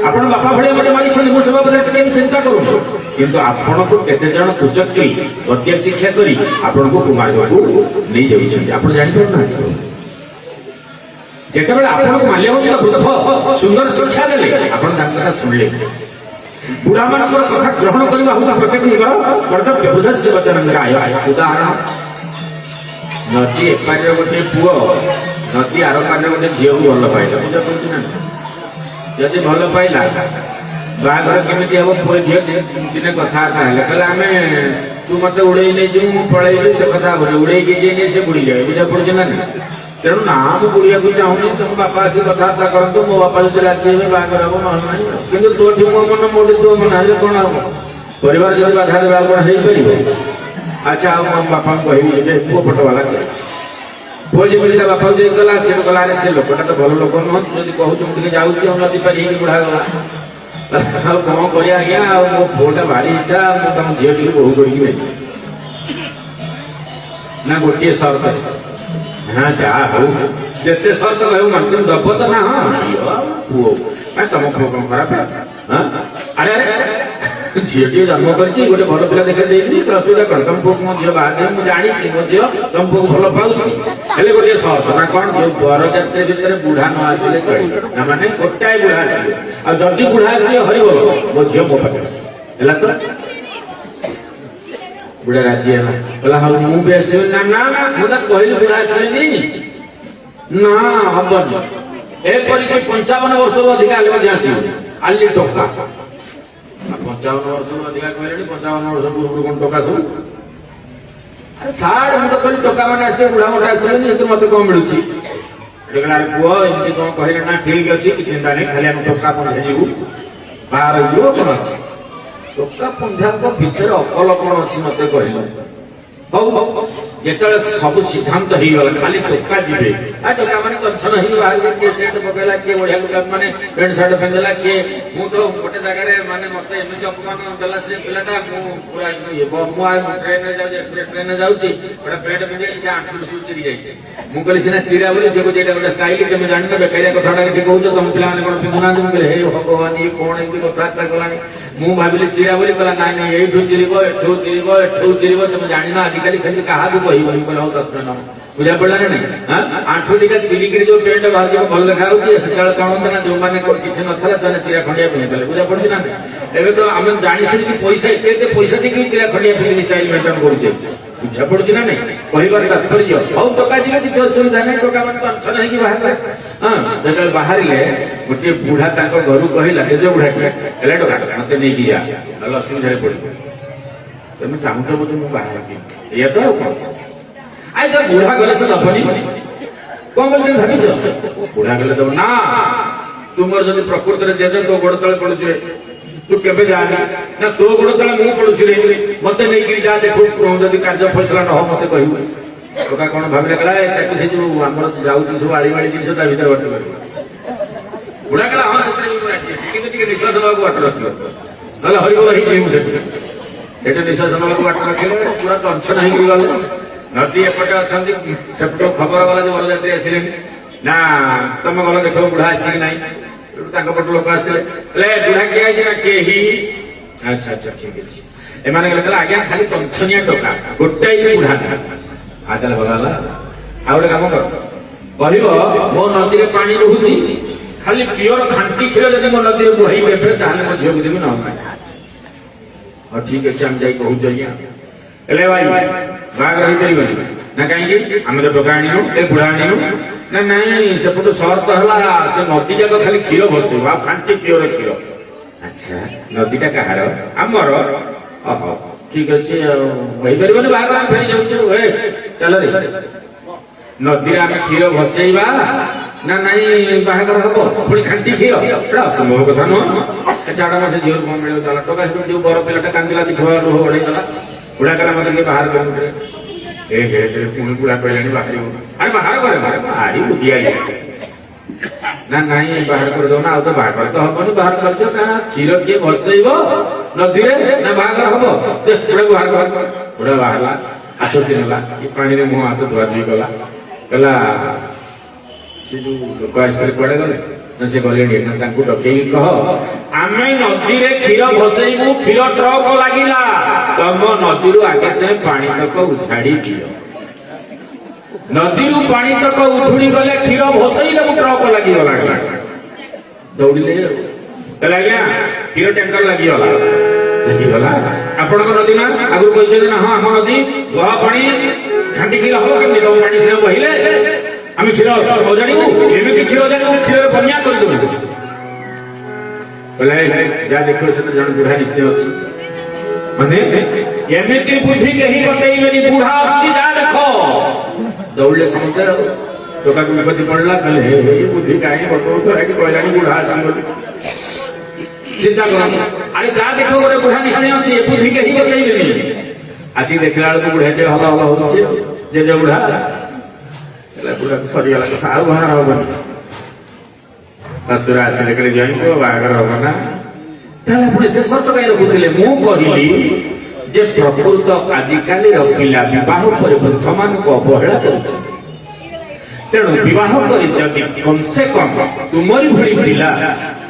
आपण बापा भळे मते मारी छन मु सब बदे केम चिंता करू, किंतु आपण को केते जण कुचक्की गद्य शिक्षा करी आपण को कुमार बाबू नहीं जाई छन। आपण जानि पर ना जेतेबेले आपनको माल्यवंत वृद्ध सुंदर शिक्षा देले आपण तांका सुनले। बुढ़ा मानकर कथा ग्रहण करबा होता प्रत्येकଙ୍କର कर्तव्य। बुद्धस्य वचनंग्राय उदाहरण नदी एपारे गोटे पुओ नदी आर पारे गोटे झियो भल पाइला, बुझा पड़ुछि ना? जदि भल पाइला बागर केमिति हबो? पुओ झियो दिने कथा कहले कहले आमे तू मते उड़ेई नै जू पळेइबे से कथा बोले उड़ेई के जे नै से बुड़ी जाए, बुझा पड़ुछि ना? तेणु ना मुझे बुढ़िया को चाहूनी तुम बापा से कथबार्ता करते मो बापा जो राजी हे बाहर हम कि तो मो मन मोड़ी तो मन हेल्ले कौन हम परिवार जब बाधा देवा कौन हो पार। अच्छा मो बापा कह पुओ पटवाला पुओ जमी बापा जो गला से गला से लोकटा तो भल लोक नुह जब कहूँ मुझे जाऊँ नदी पारी बुढ़ा गला कौन कर आज्ञा मो पुओटा भारी इच्छा मुझे झील टी बहु कर गोटे सर्त हाँ जा हो जिते सर्त कहू मन तुम दब तो ना। हाँ पुओ तुम पुओ कौन खराब है? अरे अरे झील जन्म कर गोटे भल पिला देखा देनी असुविधा कौन? तुम पुओ मो झील बाहर मुझे जानी मो झील तुम पुओ भल पाऊँगी हेल्ले गोटे सर्त ना कौन जो बरजात्री भितर बुढ़ा न आसिले चल ना माने गोटाए बुढ़ा आसिले आदि बुढ़ा आसी हरिबोल मो झील मो पाखे है तो बुढ़ा राजी है बोला हाँ मुझे आस ना ना ना मुझे कहली बुढ़ा आसनी ना हबनी एपरिक 55 वर्ष अधिका आस आली टोका 55 वर्ष अधिका कहले 55 वर्ष पूर्व कौन टोका सब अरे छाड़ मुझे कहली टोका मैंने आस बुढ़ा मोटा आसनी मत कौन मिलूँ पुओ एमती कौन कहले ना ठीक अच्छे कि चिंता नहीं खाली आम टोका कौन जीवु बाहर जीव कौन अच्छे ଟୋକା ପୁଞ୍ଜାଙ୍କ ଭିତରେ ଅକଲ କଣ ଅଛି ମତେ କହିଲ। ହଉ ଯେତେବେଳେ ସବୁ ସିଦ୍ଧାନ୍ତ ହେଇଗଲା ଖାଲି ଟୋକା ଯିବେ ଆଉ ଟୋକା ମାନେ ଦର୍ଶନ ହେଇକି ବାହାରିଲେ କିଏ ସେଟ୍ ପକେଇଲା କିଏ ବଢିଆ ଲୁଗା ମାନେ ପ୍ୟାଣ୍ଟ ସାର୍ଟ ପିନ୍ଧିଲା କିଏ ମୁଁ ତ ଗୋଟେ ଜାଗାରେ ମାନେ ମତେ ଏମିତି ଅପମାନ ଦେଲା ସେ ପିଲାଟା ମୁଁ ପୁରା ମୁଁ ଟ୍ରେନରେ ଯାଉଛି ଏକ୍ସପ୍ରେସ୍ ଟ୍ରେନରେ ଯାଉଛି ଗୋଟେ ପ୍ୟାଣ୍ଟ ପିନ୍ଧି ସେ ଆଣ୍ଠୁ ଚିରି ଯାଇଛି। ମୁଁ କହିଲି ସିନା ଚିରା ବୋଲି ସେ କହୁଛି ଏଇଟା ଗୋଟେ ଷ୍ଟାଇଲ ତମେ ଜାଣିନ ବେକାରିଆ କଥାଟା ଏଠି କହୁଛ ତମ ପିଲାମାନେ କଣ ପିନ୍ଧୁନାହାନ୍ତି। ମୁଁ କହିଲି ହେ ଭଗବାନ ଇଏ କଣ ଏମିତି କଥାବାର୍ତ୍ତା କଲାଣି। ମୁଁ ଭାବିଲି ଚିରା ବୋଲି କହିଲା ନାଇଁ ନାଇଁ ଏଇଠୁ ଚିରିବ ଏଠୁ ଚିରିବ ତମେ ଜାଣିନ ଆଜିକାଲି ସେମିତି କାହାକୁ କହିବନି। କହିଲେ ହଉ ଦର୍ଶନ ନବ ବୁଝା ପଡିଲା ନା ନାଇଁ। ଆଣ୍ଠୁ ଦିଟା ଚିରିକିରି ଯୋଉ ପ୍ୟାଣ୍ଟ ବାହାରିବ ଭଲ ଦେଖା ହଉଛି ସେତେବେଳେ କଣ ହନ୍ତା ନା ଯୋଉମାନେ କିଛି ନଥିଲା ସେମାନେ ଚିରା ଖଣ୍ଡିଆ ପିନ୍ଧିଥିଲେ ବୁଝା ପଡୁଛି ନା। ଏବେ ତ ଆମେ ଜାଣି ଶୁଣିକି ପଇସା ଏତେ ପଇସା ଦେଇକି ଚିରା ଖଣ୍ଡିଆ ପିନ୍ଧିକି ଷ୍ଟାଇଲ ମେଣ୍ଟେନ କରୁଛେ ବୁଝା ପଡୁଛି ନା ନାଇଁ। କହିବାର ତାତ୍ପର୍ଯ୍ୟ ହଉ ଟୋକା ଯିବେ କିଛି ଅସୁବିଧା ନାହିଁ। ଟୋକା ମାନେ ଦର୍ଶନ ହେଇକି ବାହାରିଲା। ଯେତେବେଳେ ବାହାରିଲେ ଗୋଟିଏ ବୁଢା ତାଙ୍କ ଘରୁ କହିଲା ଯେ ବୁଢା ହେଲେ ଟୋକା ମତେ ନେଇକି ଯା ନହେଲେ ଅସୁବିଧାରେ ପଡିବ। ତମେ ଚାହୁଁଛ ବୋଧେ ମୁଁ ବାହା ହେବି ଏଇଆ ତ ଆଉ କଣ। ଆଇ ତ ବୁଢା ଗଲେ ସେ ଦବନି କଣ ବୋଲି ତମେ ଭାବିଛ। ବୁଢା ଗଲେ ଦବ ନା ତୁମର ଯଦି ପ୍ରକୃତରେ ଜେଜେ ତୋ ଗୋଡ ତଳେ ପଡୁଛି ତୁ କେବେ ଯାଆନି ନା ତୋ ଗୋଡ ତଳେ ମୁଁ ପଡୁଛି ରେ ମତେ ନେଇକିରି ଯା ଦେଖୁ ଯଦି କାର୍ଯ୍ୟ ଫଇସଲା ନ ହବ ମତେ କହିବୁ। ଟୋକା କଣ ଭାବିଲେ କହିଲା ତାକୁ ସେ ଯୋଉ ଆମର ଯାଉଛି ସବୁ ଆଳିମାଳି ଜିନିଷ ତା ଭିତରେ ବାଟ କରିବ। ବୁଢା କହିଲା ହଁ ସେଥିରେ କିନ୍ତୁ ଟିକେ ନିଶ୍ୱାସ ନେବାକୁ ବାଟ ରଖିବ ନହେଲେ ହରିବୋଲ ହେଇଯିବୁ ସେଠି ନିଶ୍ୱାସ ନେବାକୁ ବାଟ ରଖିଲେ ପୁରା ଦର୍ଶନ ହେଇକି ଗଲେ। ନଦୀ ଏପଟେ ଅଛନ୍ତି ସେପଟୁ ଖବର ଗଲା ଯେ ବରଯାତ୍ରୀ ଆସିଲେଣି ନା ତମେ ଗଲ ଦେଖ ବୁଢା ଅଛି କି ନାହିଁ। ତାଙ୍କ ପଟୁ ଲୋକ ଆସିଲେ ବୁଢା କିଏ ଆଇଛି ନା କେହି। ଆଚ୍ଛା ଆଚ୍ଛା ଠିକ ଅଛି। ଏମାନେ ଗଲେ କହିଲେ ଆଜ୍ଞା ଖାଲି ତଂଛନିଆ ଟୋକା ଗୋଟାଏ ବୁଢା ତାହେଲେ ଭଲ ହେଲା। ଆଉ ଗୋଟେ କାମ କର କହିବ ମୋ ନଦୀରେ ପାଣି ରହୁଛି ଖାଲି ପିଓର ଖାଣ୍ଟି କ୍ଷୀର ଯଦି ମୋ ନଦୀରେ ବୋହି ଦେବେ ତାହେଲେ ମୋ ଝିଅକୁ ଦେବି ନହେଲେ ହଉ ଠିକ ଅଛି ଆମେ ଯାଇ କହୁଛୁ ଆଜ୍ଞା। ହେଲେ ଭାଇ ବାହାଘର ହେଇପାରିବନି ନା କାହିଁକି ଆମେ ତ ଟୋକା ଆଣିନୁ ଏ ବୁଢା ଆଣିନୁ ନା ନାଇଁ ସେପଟୁ ସର୍ତ୍ତ ହେଲା ସେ ନଦୀ ଯାକ ଖାଲି କ୍ଷୀର ବସେଇବ ଆଉ ଖାଣ୍ଟି ପିଓର କ୍ଷୀର। ଆଚ୍ଛା ନଦୀଟା କାହାର ଆମର ଓହୋ ଠିକ ଅଛି ଆଉ ହେଇପାରିବନି ବାହାଘର ଆମେ ଫେରି ଯାଉଛୁ ଚାଲ ରେ ନଦୀରେ ଆମେ କ୍ଷୀର ଭସେଇବା ନା ନାଇଁ ବାହାଘର ହବ ପୁଣି ଖାଣ୍ଟି କ୍ଷୀର ଏଟା ଅସମ୍ଭବ କଥା ନୁହଁ। ଛାଡ ସେ ଝିଅରୁ କଣ ମିଳିବ ଚାଲ ଟୋକା ଯୋଉ ବର ପିଲାଟା କାନ୍ଦିଲା ଦେଖିବା ଲୁହ ବଢେଇଦେଲା। ବୁଢା କହିଲା ମତେ ଟିକେ ବାହାର କରେ ପୁଣି ବୁଢା କହିଲାଣି ବାହାରିବ ଆରେ ବାହାର କରେ ଭାରି ବୁଦ୍ଧିଆ ନା ନାଇଁ ବାହାର କରିଦବ ନା ଆଉ ତ ବାହାର ତ ହବନି ବାହାର କରିଦିଅ କାରଣ କ୍ଷୀର କିଏ ଭସେଇବ ନଦୀରେ ନା ବାହାଘର ହବ ବୁଢାକୁ ବାହାର କର। ବୁଢା ବାହାରିଲା ଆଶ୍ଵସ୍ତି ନେଲା ପାଣିରେ ମୁହଁ ହାତ ଧୁଆଧୁଇ କଲା କହିଲା ସେ ଯୋଉ ଲୋକ ଆସିଥିଲେ କୁଆଡେ ଗଲେ ନା ସେ ଗଲେଣି ନା ତାଙ୍କୁ ଡକେଇକି କହ ଆମେ ନଦୀରେ କ୍ଷୀର ଭସେଇବୁ କ୍ଷୀର ଟ୍ରକ ଲାଗିଲା ତମ ନଦୀରୁ ଆଗେ ତମେ ପାଣି ତକ ଉଝାଡି ଦିଅ। ନଦୀରୁ ପାଣି ତକ ଉଠୁଡି ଗଲେ କ୍ଷୀର ଭସେଇଲେ ମୁଁ ଟ୍ରକ ଲାଗିଗଲା ଦୌଡ଼ିଲେ କହିଲେ ଆଜ୍ଞା କ୍ଷୀର ଟ୍ୟାଙ୍କର ଲାଗିଗଲା ଆପଣଙ୍କ ନଦୀ ନା ଆଗରୁ କହିଛନ୍ତି ନା ହଁ ଆମ ନଦୀ ଗହ ପାଣି ଖାଣ୍ଟି କ୍ଷୀର ହବ କେମିତି ତମ ପାଣି ସେ ବହିଲେ ଆମେ କ୍ଷୀର ଅଜାଣିବୁ ଏମିତି କ୍ଷୀର ଅଜାଣିବୁ କ୍ଷୀରରେ ବନ୍ୟା କରିଦେବୁ। କହିଲେ ଯାହା ଦେଖିବ ସେ ତ ଜଣେ ବୁଢା ନିଶ୍ଚୟ ଅଛି ମାନେ ଏମିତି ବୁଦ୍ଧି କେହି ବତେଇବେନି ବୁଢା ଅଛି ଯାହା ଦେଖ ଦୌଡ଼ିଲେ ସମସ୍ତେ ଟୋକାକୁ ବିପତ୍ତି ପଡିଲା କହିଲେ ହେ ବୁଦ୍ଧି କାହିଁ ବତଉଛ ଏଠି କହିଲାଣି ବୁଢା ଅଛି ବୋଲି ଚିନ୍ତା କରନ୍ତୁ ଆରେ ଯାହା ଦେଖିବ ଗୋଟେ ବୁଢା ନିଶ୍ଚୟ ଅଛି ଏ ବୁଦ୍ଧି କେହି ବତେଇବେନି। ଆସିକି ଦେଖିଲା ବେଳକୁ ବୁଢା ଯେ ହଲ ହଲ ହଉଛି ଜେଜେ ବୁଢା ବୁଢା ସରିଗଲା କଥା ଆଉ ବାହାର ହବନି। ଶାଶୁର ଆସିଲେ କହିଲେ ଜ୍ୱାଇଁପୁଅ ବାହାଘର ହବ ନା ତାହେଲେ ଆପଣ ଏତେ ସର୍ତ୍ତ କାହିଁ ରଖୁଥିଲେ। ମୁଁ କହିଲି ଯେ ପ୍ରକୃତ ଆଜିକାଲିର ପିଲା ବିବାହ ପରେ ବୃଦ୍ଧମାନଙ୍କୁ ଅବହେଳା କରୁଛନ୍ତି ତେଣୁ ବିବାହ କରି ଯଦି କମସେ କମ ତୁମରି ଭଳି ପିଲା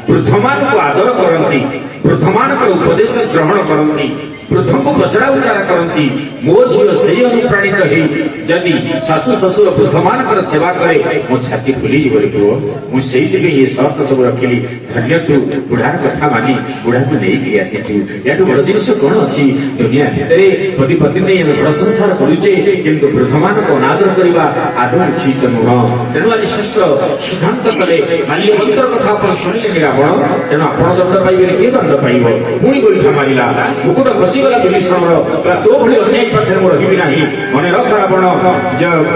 ବୃଦ୍ଧମାନଙ୍କୁ ଆଦର କରନ୍ତି ବୃଦ୍ଧମାନଙ୍କର ଉପଦେଶ ଗ୍ରହଣ କରନ୍ତି ବୃଦ୍ଧଙ୍କୁ ବଚରା ଉଚାର କରନ୍ତି ମୋ ଝିଅ ସେଇ ଅନୁପ୍ରାଣିତ ହେଇ ଯଦି ଶାଶୁ ଶ୍ୱଶୁର ବୃଦ୍ଧମାନଙ୍କର ସେବା କରେ ମୋ ଛାତି ଫୁଲିଯିବ ପୁଅ। ମୁଁ ସେଇଥିପାଇଁ ଏ ସର୍ତ୍ତ ସବୁ ରଖିଲି ଧନ୍ୟ ତୁ ବୁଢାର କଥା ମାନି ବୁଢାକୁ ନେଇକି ଆସିଛୁ ଏଠୁ ବଡ ଜିନିଷ କଣ ଅଛି ଦୁନିଆ ଭିତରେ ପତି ପତ୍ନୀ ନେଇ ଆମେ ବଡ ସଂସାର କରୁଛେ କିନ୍ତୁ ବୃଦ୍ଧମାନଙ୍କୁ ଅନାଦର କରିବା ଆଦୌ ଉଚିତ ନୁହଁ। ତେଣୁ ଆଜି ଶାସ୍ତ୍ର ସିଦ୍ଧାନ୍ତ କଲେ ମାଲ୍ୟବନ୍ତର କଥା ଆପଣ ଶୁଣିଲେନି ରାବଣ ତେଣୁ ଆପଣ ଦଣ୍ଡ ପାଇବେନି କିଏ ଦଣ୍ଡ ପାଇବ। ପୁଣି ଗୋଇଠା ମାରିଲା ମୁକୁଟ ଖସିଗଲା ବିଭୀଷଣର ତୋ ଭଳି ଅନ୍ୟାୟ ପାଖରେ ମୁଁ ରହିବି ନାହିଁ ମନେ ରଖ ରାବଣ ଦଣ୍ଡ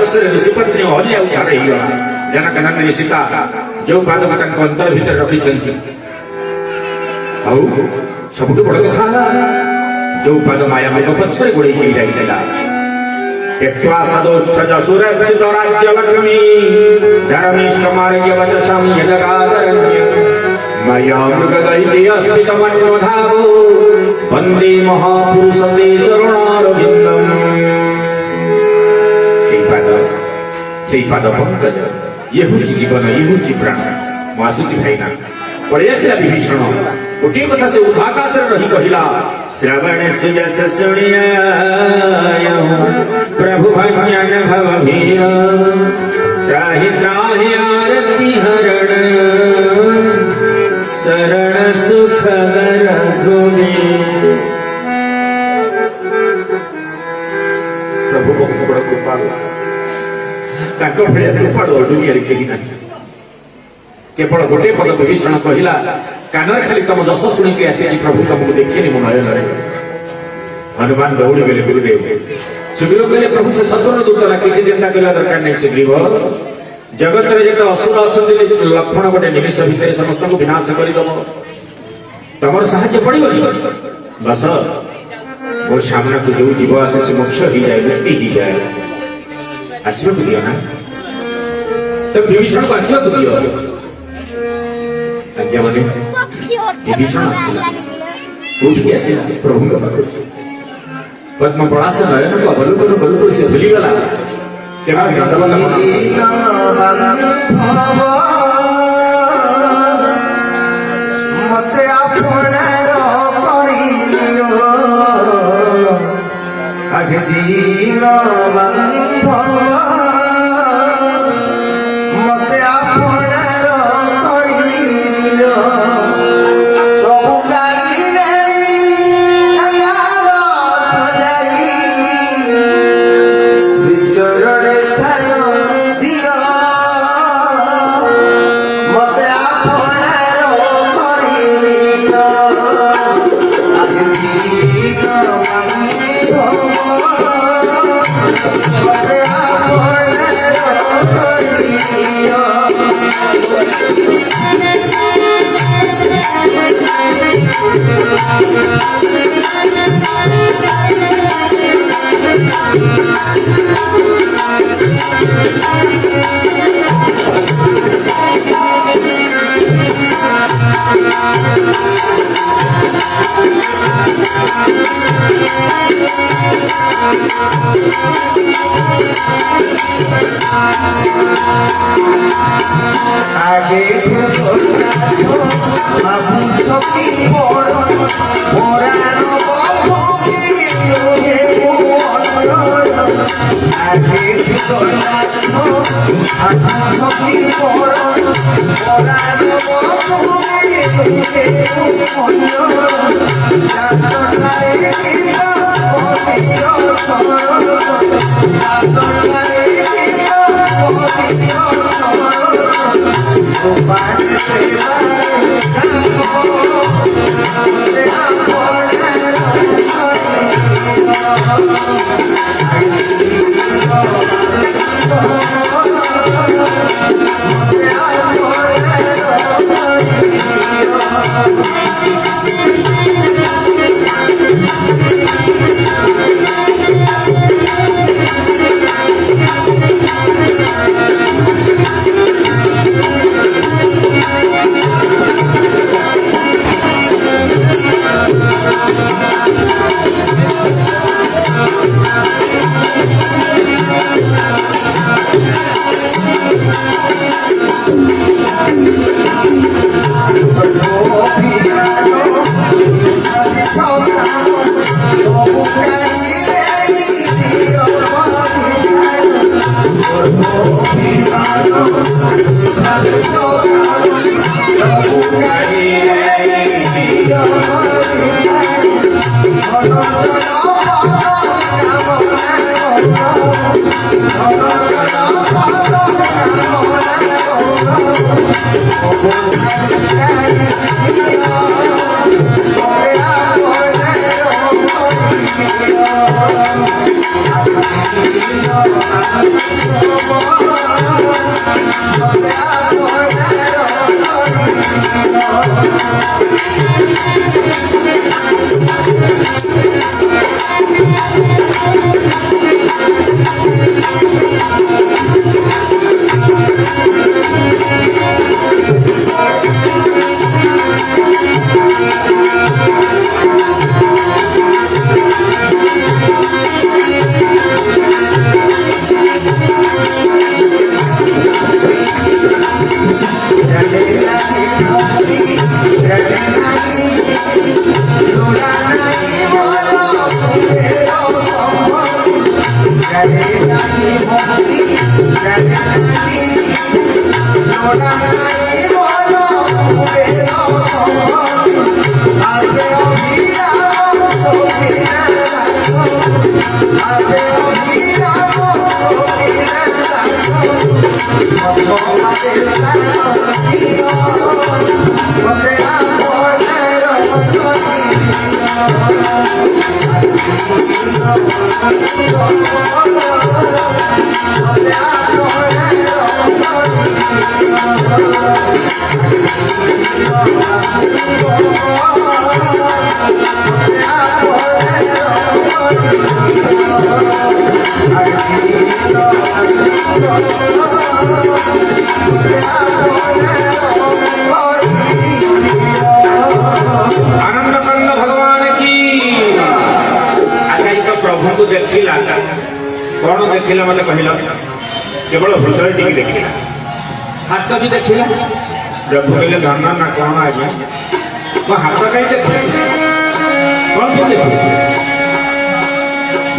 वर्ष ऋषि पत्नी हलिया उधार होगा जनक नंदिनी सीता जो पाद अंतर भीतर रखी सबुठ बड़ कथा जो पाद माया मृग पक्षर गोड़े जाइला त्यक्त्वा सदोच्छज सुरक्षित राज्य लक्ष्मी धर्मिष्ठ मार्ग वचसं यजगादरण्य मया मृगदैत्यस्थितमन्वधावो वन्दे महापुरुष ते चरणारविन्दम् सेई पाद पंकज ये होची जीवन ये होची प्राण मासुची भाईना पड़े विभीषण गोटे कथा से उदाकाश रही कहला श्रवण सुजस सुनिया प्रभु भजन भव भीर त्राहि त्राहि आरती हरण शरण सुख रघुने प्रभु को बड़ा कृपालु ताको भले कृपालु दुनिया रे केही नाही केवल गोटे पद विभीषण कहला कानर खाली तुम जस शुणी आसी प्रभु तुमको देखिए मो नयन हनुमान दौड़ी गले गुरुदेव सुग्रीव कहले प्रभु से सतुर दूत ना किसी चिंता करला दरकार नहीं सुग्रीव जगत रे जत असुर अछंती लक्षण गोटे निमिष भितर समस्त को विनाश करि दबो तमर सहाय्य पड़िबो बस वो सामने को जो जीव आसे से मोक्ष ही जाए व्यक्ति ही जाए आशीर्वाद दियो ना तब विभीषण को आशीर्वाद दियो आज्ञा माने विभीषण आसीला कोठी आसीला प्रभु का पाखु पद्म पड़ास नयन को बलुकर से भूली गला केना मते आपणार करियो आगे दीन बांधव मते आपणार करियो सब गाड़ी नहीं अंगाल सजाई श्री चरण स्थान दियो मते आपणार करियो आगे दीन बांधव मते आपणार करियो आगे बाबू छकी पर पुराण आगे छकी पर आनंद कंद भगवान की। अच्छा ये तो प्रभु को देखिला कौन देखिला मत कहला केवल हृदय टी देखिला हाथ भी देखिला प्रभु कहले धन ना कौन आज्ञा वो हाथ कहीं देखिला कौन को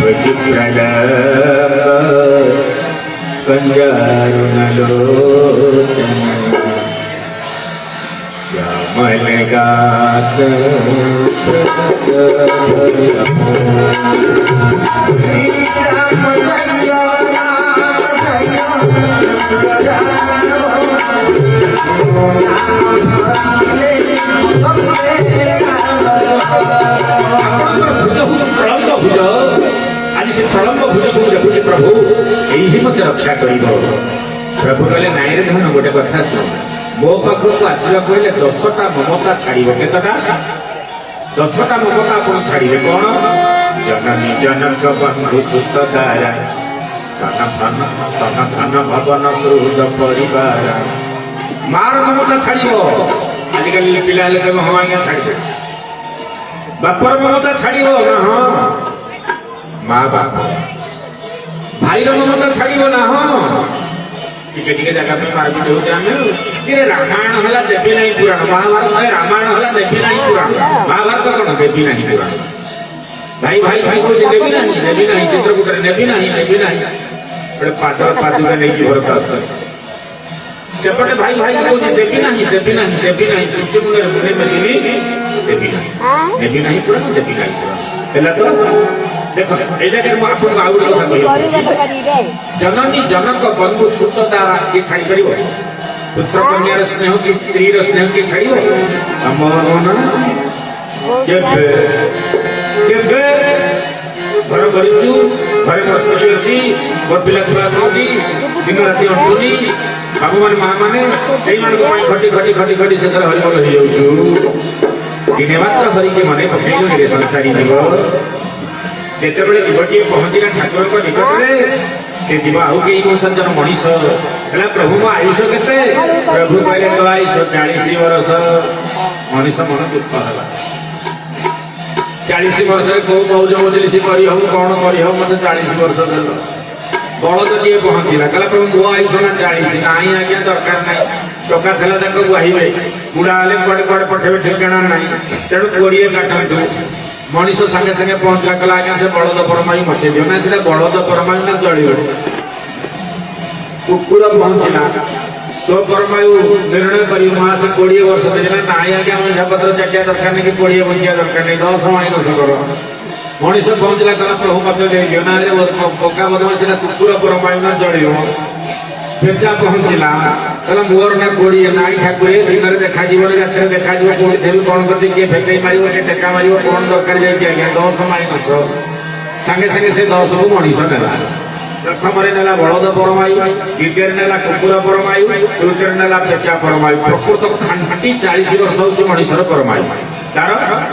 देखिला कंजारुणलोचन श्यामलगात आज से प्रलम्ब भुज को देखुची प्रभु यही मत रक्षा करिब प्रभु कहले नाई रे धन गोटे कथा सुन मो पाखक आसवा कहले 10टा ममता छाड़िब केतटा 10टा ममता आपण छाड़िबे कोन जननी जनक बंधु सुत दारा तन धन भवन सुहृद परिवार मार ममता छाड़िब आजिकल पिला ले हमाया छाड़िबे बापर ममता छाड़िब ना हां माँ बाप भाई ममता छाड़िब ना हाँ टिके टिके जगह पे मारपीट होते कि रामायण हला देवी नहीं पुराण महाभारत में रामायण हला देवी नहीं पुराण महाभारत कौन देवी नहीं पुराण भाई भाई भाई कोई देवी नहीं चित्रकूट देवी नहीं बड़े पातर पादुका नहीं की भरता सेपटे भाई भाई कोई देवी नहीं चुच्चे मुंडे मुंडे में देवी नहीं पुराण देवी नहीं पुराण तो देखो एजाके म आपन आउड कथा कहियो जननी जनक बंधु सुत द्वारा की छाड़ी करिवो पुत्र कन्यार स्नेह की स्त्री र स्नेह की छाड़िवो अमन केबे केबे घर करिछु घरे प्रस्तुति अछि मोर पिला छुआ छुटी दिन राति अंटुनी बाबू मान मां माने सेई मान को पाई खटी खटी खटी खटी से हरि बोल हो जाउछु दिने मात्र हरि के मने पकेइलो रे संसारी जीव जेतेबेले जीवटिए पहुँचला ठाकुर निकटरे से जीव आउ कई कौन सज्जन मनीष है प्रभु मो आयुष केते प्रभु कहले तो आयुष 40 वर्ष मनीष मन दुख है 40 वर्ष कौ कौज बोली सी करी हम कौन करी हम मत 40 वर्ष देल बलद टे पहुँचला कहला प्रभु मो आयुष ना 40 नहीं आज्ञा दरकार नहीं टका थेला देखो गुआइबे बुढ़ा हेले कुआड़े कुआड़े पठेबे ठिकाना नहीं तेणु 20 काटंतु मनीष संगे संगे पहुंचला कला आज्ञा से बलद परमायु मत दियो ना से बलद परमायु ना चलियो कुकुर पहुंचला तो परमायु निर्णय करी मास 20 वर्ष देला नाई आज्ञा मनीष पत्र चटिया दरकार नहीं कि 20 बंचिया दरकार नहीं 10 माइनस करो मनीष पहुंचला कला प्रभु मत दियो ना रे पक्का बदमाश से कुकुर परमायु ना चलियो पेचा पहुंचला कहला मोर ना 20 नाई ठाकुर दिन रे देखा जीवन रात देखा जीव कोठी देबी कोन करते के फेकई मारियो के टेका मारियो कोन दरकार जाई के आज्ञा 10 माइनस संगे संगे से 10 को मनीष नेला प्रथम रे नेला बलद परमायु द्वितीय रे नेला कुकुर परमायु तृतीय रे नेला पेचा परमायु प्रकृत खांटी 40 वर्ष होची मनीषर परमायु तार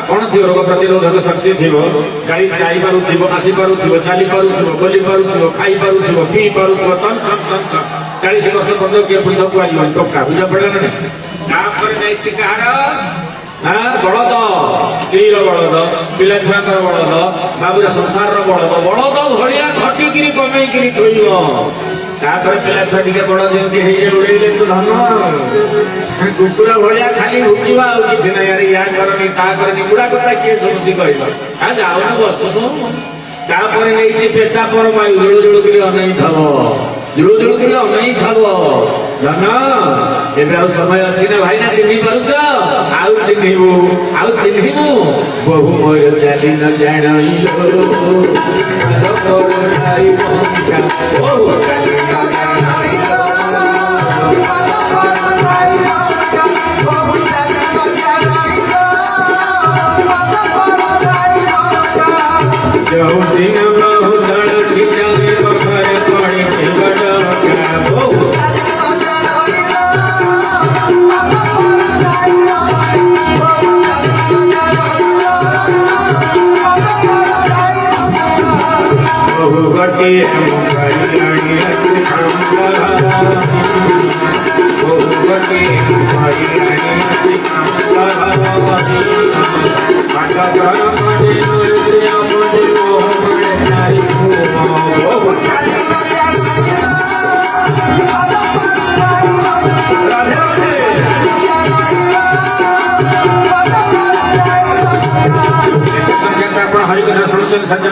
कोन थी रोग प्रतिरोधक शक्ति थिबो गाई जाई पारु थिबो आसी पारु थिबो चाली पारु थिबो बोली पारु थिबो खाई पारु थिबो पी पारु थिबो तन 40 वर्ष पर्यंत के पुण्य को आइयो टका बुझा पड़ला ना तापर नैतिक हार हां बलद स्त्री रो बलद पिला छुआ कर बलद बाबूर संसार रो बलद भलिया घटी गिरी कमई गिरी थइबो तापर पिला छुआ टिके बड़ जेंती हे उड़ेले तो धन कुकुर भलिया खाली हुकिवा आ कि नै यार या करनी ता करनी बुढ़ा कथा के सुनती कहलो आ जाओ न बसनु तापर नै जे पेचा पर माई जुळु जुळु करी अनै थबो जुळु जुळु करी अनै थबो धन एबे आ समय अछि ना भाई ना चिन्हि पारुछ आउ चिन्हिबु बहु मोर चाली न जाणइलो आलो पर आई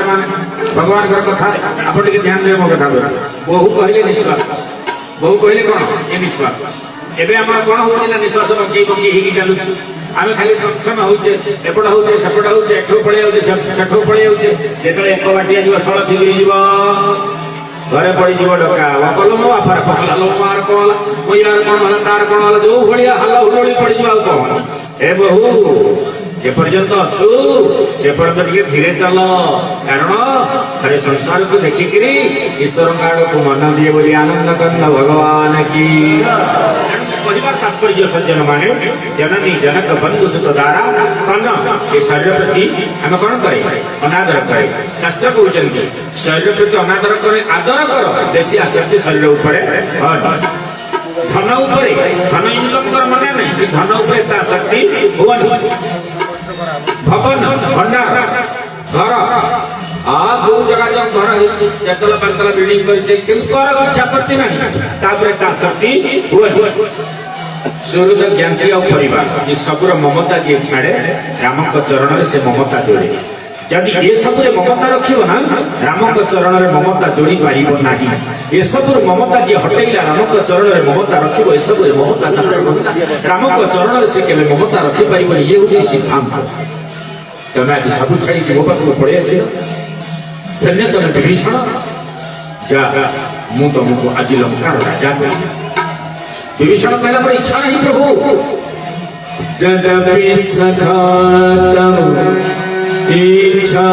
माने भगवान घर कथा आप ध्यान दे मो कथा बहु कहले निश्वास बहु कहले कौन ये निश्वास एबे हमर कोन होछि ना निश्वास बंकी बंकी हिगी चालू आमे खाली सक्षम होचे एपड होचे सपड होचे एकठो पळे होचे सठो पळे होचे जेतले एक बाटिया जीव सळ थिगिरी जीव घरे पड़ी जीव डका वकल मो आफर पकला लो मार कोल मो यार कोन होला तार कोन होला जो भड़िया हल्ला हुलोड़ी पड़ी जीव कोन ए बहु जे पर्यंत अछु से पर्यंत टिके धीरे चल कारण खाली संसार को देखि करी ईश्वर काड को मन दिए बोली आनंद कंद भगवान की परिवार तात्पर्य सज्जन माने जननी जनक बंधु सुत दारा कन ये शरीर प्रति हम कौन करे अनादर करे शास्त्र कहते शरीर प्रति अनादर करे आदर कर देशी आसक्ति शरीर ऊपर धन ऊपर धन इनकम कर मने नहीं कि धन ऊपर ता आसक्ति भवन भवन भंडार घर आ दो जगह जो घर है जतला बंतला बिल्डिंग करछे किंतु कर इच्छा करती नहीं तापरे ता शक्ति भवन सूर्य ज्ञान की परिवार ये सबुर ममता जी छाड़े राम चरण से ममता जोड़े जदि ये सब ममता रखियो ना राम चरण में ममता जोड़ी पारिबो नाही ये सब ममता जी हटेला राम चरण में ममता रखिबो ये सब ममता राम चरण से केले ममता रखि पारिबो ये होची सिद्धांत तमे आज सब छाड़ी के पाख पड़े आसी धन्य तमे विभीषण जा मु तुमको आज लंका राजा विभीषण कहला पर इच्छा नहीं प्रभु जदपि सखातम इच्छा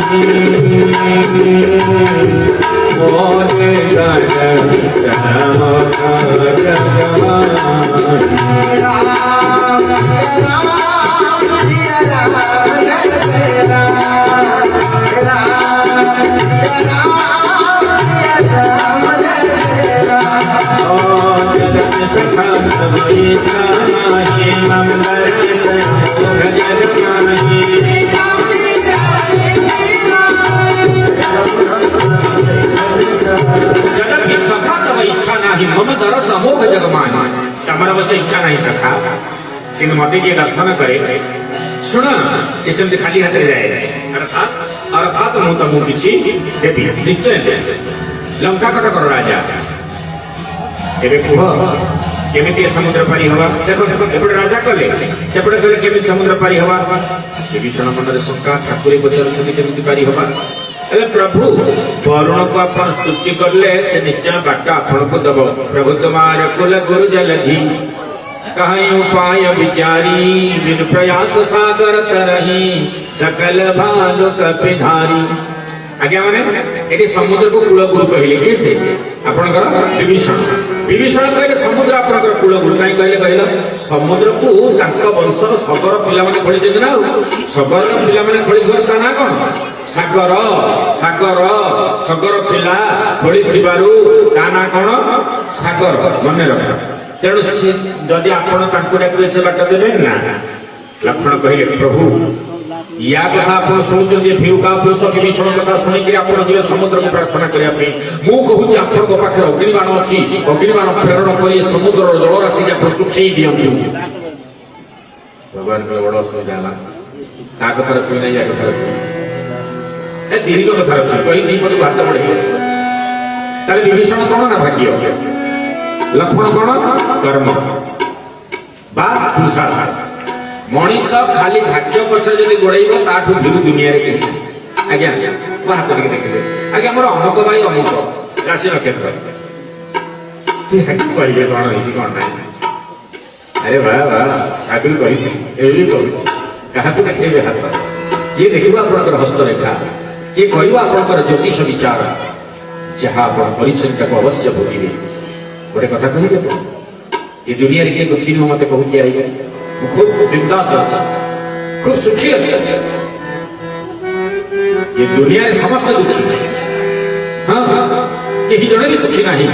नहीं मोरे गण मम दरस अमोघ जगमान हमारा बस इच्छा नहीं सखा कि मत जी दर्शन करे शुण से खाली हाथ जाए अर्थात अर्थात मु तुमको किसी देवी निश्चय लंका कट कर राजा एबे कुह केमिति समुद्र पारी हवा देखो देखो एपटे राजा कले सेपटे कले केमिति समुद्र पारी हवा विभीषण मन रे शंका ठाकुरी पचार छथि केमिति पारी हवा अरे प्रभु वरुण को अपन स्तुति करले से निश्चय बाट आपन को दब प्रभु तुम्हार कुल गुरु जलधि कहीं उपाय विचारी बिन प्रयास सागर तरही सकल भालु कपिधारी आज्ञा माने एटी समुद्र को कूल गुरु कहले कैसे आपनकर विभीषण विभीषण कहले समुद्र आपनकर कूल गुरु काई कहले कहला समुद्र को तांका वंशर सगर पिला माने खळि जेना ना सगर पिला माने खळि घर का ना कोन सागर सागर सगर पिला खळि थिबारु का ना कोन सागर मने रख तेणु जदि आपण तांको डाकबे से बाट देबे ना लक्ष्मण कहले प्रभु या कथा आपण सुनुचंदी भिरुका पुरुष विभीषण कथा सुनि कि आपण जीव समुद्र को प्रार्थना करिया पे मु कहू जे आपण को पाखर अग्निबाण अछि अग्निबाण प्रेरण करी समुद्र जल राशि के आपण सुखई दियंतु भगवान को बड़ सुजाला ता कथा रखि नै या कथा रखि ए दीर्घ कथा रखि कहि दी पद बात पड़े ताले विभीषण कोन ना भाग्य लक्ष्मण कोन कर्म बा पुरुषार्थ मनीष खाली भाग्य पछरे जदि गोड़ेब ताठू भिरु दुनिया रे आज्ञा हाथ करके देखिले आज्ञा हमर अमक भाई अमक राशि नक्षत्र करिए कौन रही कौन ना अरे वाह वाह ठाकुर कही एवं करुँ क्या देखेबे हाथ ये देखा आपंकर हस्तरेखा ये कह आपंकर ज्योतिष विचार जहाँ आप अवश्य भोगे गोटे कथा कहे ये दुनिया किए दुखी नुह मत कहूँ किए खूब बिंदास खूब सुखी अच्छा ये दुनिया समस्त दुखी हाँ यही जड़े भी सुखी नहीं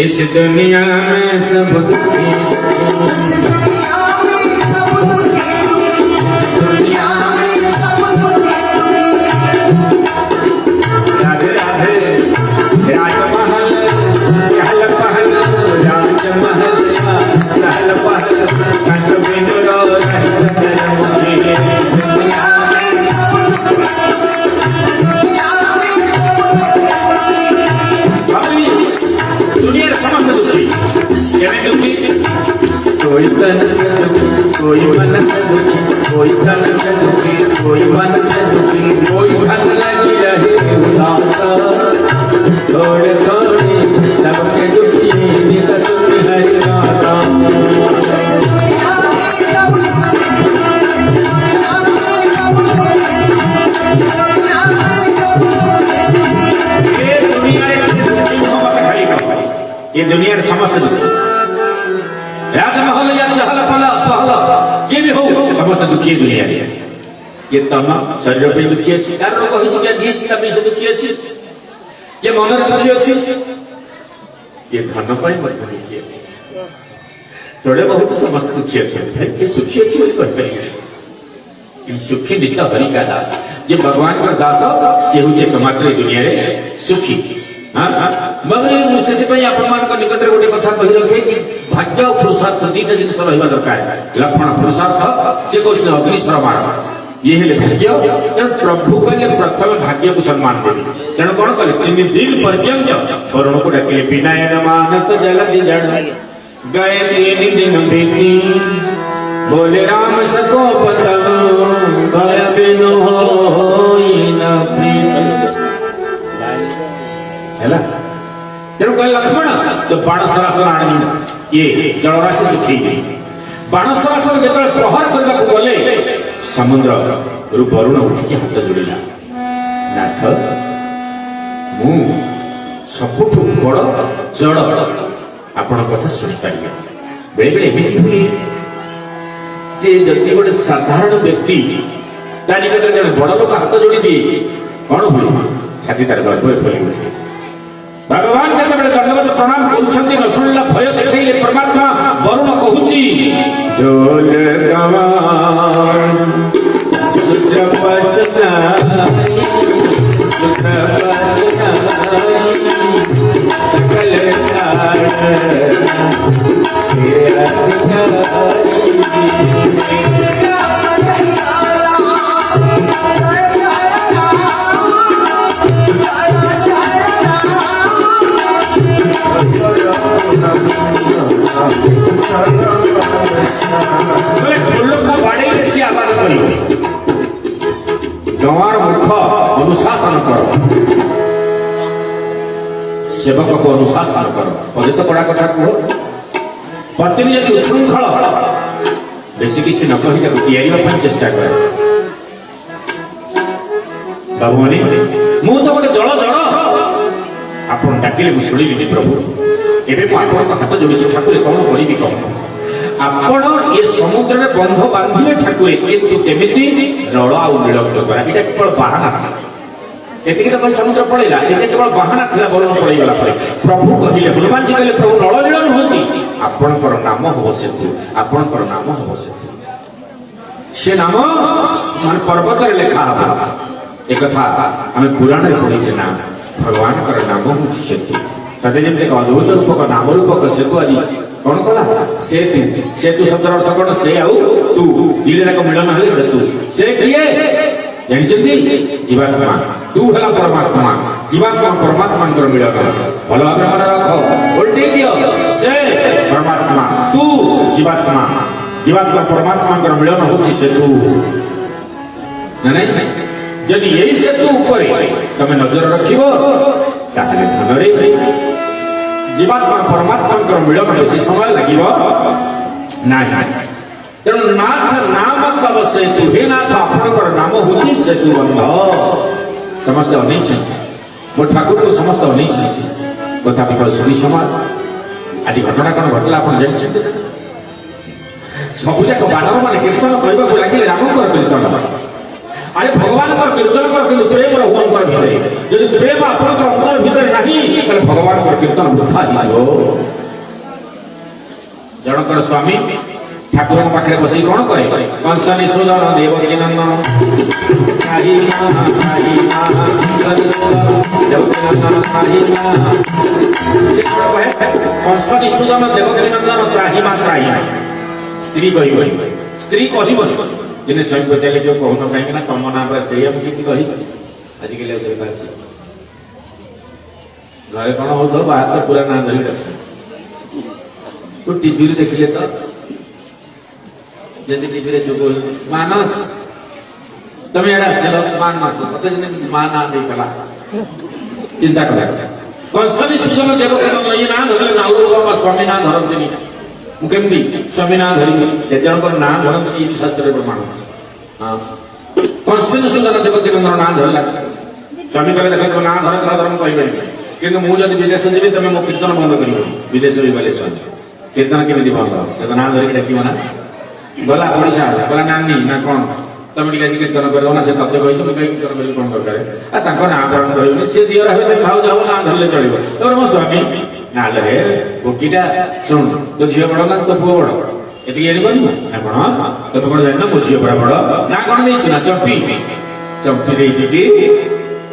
इस दुनिया में सब दुखी राधे राधे राजमहल महल महल राजमहल महल महल केवे दुखी कोई तन से दुखी कोई मन से दुखी कोई तन से दुखी कोई मन से दुखी कोई धन लगी रहे उदास थोड़े थोड़े सबके दुखी नित सुख हरि गाता ये दुनिया समस्त दुखी राजमहल या चहल पहल ये भी हो समस्त दुखी दुनिया ये तमा शरीर पे दुखी अछि कार रोग होछि व्याधि अछि तबे से दुखी अछि ये मन दुखी अछि ये धन पाई मत दुखी अछि थोड़े बहुत समस्त दुखी अछि ये सुखी अछि कह परिगे इन सुखी नित्य हरि का दास ये भगवान का दास से होचे टमाटर दुनिया रे सुखी मगर मुझे निकट गोटे कथा कही रखे कि भाग्य और पुरुषार्थ दीटा जिनस रहा दरकार लक्षण पुरुषार्थ से कहते अग्निश्वर मार्ग ये हेले भाग्य तेणु प्रभु कहले प्रथम भाग्य को सम्मान देवी तेणु कौन कले 3 दिन पर्यंत वरुण को डाकिले विनायन मानत जलधि जड़ गए 3 दिन बीती बोले राम सको पतन गय बिनु होई न प्रीत हैला तेणु कह लक्ष्मण तो बाण सरासर आनी ये जलराशि सुखी गई बाण सरासर जो प्रहार करने को गले समुद्र रु वरुण उठिक हाथ जोड़िला नाथ मु सबुठु बड़ जड़ आपण कथा सुनि पारिबे बेले बेले एमिति हुए जे जति गोटे साधारण व्यक्ति ता निकट जने बड़ लोक हाथ जोड़ी दिए कौन हुए छाती तार गर्भ फली उठे भगवान केतबेले दंडवत प्रणाम करूछन्ति रसुल्ला भय देखैले परमात्मा वरुण कहूची डोल गवान सुत्र पसनाई सकल अनुशासन कर सेवक को अनुशासन कर पदे तो बड़ा कथा कह पत्नी यदि उच्छृंखल बेसी किसी न कही या चेष्टा कर बाबूमानी मु तो गोटे जल जड़ आप डाकिले मुझे शुणी प्रभु एवं मुझे हाथ जोड़ी ठाकुर कौन करी कौन आपण ये समुद्र में बंध बांधिले ठाकुर किंतु केमिति जल आ नीलक द्वारा ये केवल बाहाना था एतिक तो समुद्र पड़ेगा ये केवल बाहाना था वरुण पड़ेगा प्रभु कहले हनुमान जी कहले प्रभु नल नील नुहति आपणकर नाम हम सेतु आपणकर नाम हम सेतु से नाम मान पर्वत रे लिखा हबा एक कथा हमें पुराण रे पढ़िछे ना भगवान कर नाम होछि सेतु सते जेम एक अद्भुत रूपक नाम रूपक सेतु आदि कौन कला सेतु शब्द अर्थ कौन से आउ तू दिले को मिलन हले सेतु से किए जानचंदी जीवात्मा तू हला परमात्मा जीवात्मा परमात्मा कर मिलन भलो भाबे मन रख उल्टी दियो से परमात्मा तू जीवात्मा जीवात्मा परमात्मा कर मिलन होछि सेतु नहीं यदि यही सेतु ऊपर तमे नजर रखिबो ताहले धनरे जीवात्मा परमात्मा मिलन बेसी समय लगे ना तेणु नाथ नाम तब सेतु हे नाथ आपणकर नाम होची सेतु बंध समस्त अनेक मो ठाकुर को समस्त अनेक कथा विकल सुनी समाज आदि घटना कौन घटला आप जानते सबुजाक बानर मान कीर्तन करने को लगे राम कीर्तन अरे भगवान कीर्तन कर प्रेम अंतर भितर यदि प्रेम आपंकर अंतर भितर नहीं भगवान कीर्तन वृथा हो जनकर स्वामी ठाकुर पाखे बसी कौन करे कंसनी सुदन देवकी नंदन कंसनी सुदन देवकी नंदन त्राहिमा त्राहिमा स्त्री कह स्त्री कह जिन्हें स्वयं पचारे जो कहून कहीं तुम नाम से कही आजिकल घरे कौन हो बाहर तो पूरा नाम धरी रख तो टीवी देखिले तो जदि टीवी रे सब मानस तमे एडा सेलो मानस मते जने माना नहीं पला चिंता करा कंसनी सुजन देवके तो ये ना धरले नाउरो बाबा स्वामी ना धरंतनी मु केमदी स्वामी ना धरि जे जन को ना धरंतनी ई शास्त्र रे प्रमाण हां कंसनी सुजन देवके तो ना धरला स्वामी कहले देख तो ना धरम कहबे किंतु मु जदि विदेश जेबी तमे मो कीर्तन बंद करियो विदेश भी गले स्वामी कीर्तन केमदी बंद से ना धरि डाकियो ना गला ओडिशा गला नानी ना कोन तमे टिके कीर्तन करदो ना से तत्व कहि तुम कीर्तन करि कोन दरकार आ ताको ना बरण करियो से दियर हबे भाव जाव ना धरले चलिबो और मो स्वामी ना लगे बोकीटा सुन तो झियो बड़ ना तो पुओ बड़ एति एरि करबो ना कोन तो कोन जाय ना मो झियो बड़ ना कोन देछि ना चंपी देछि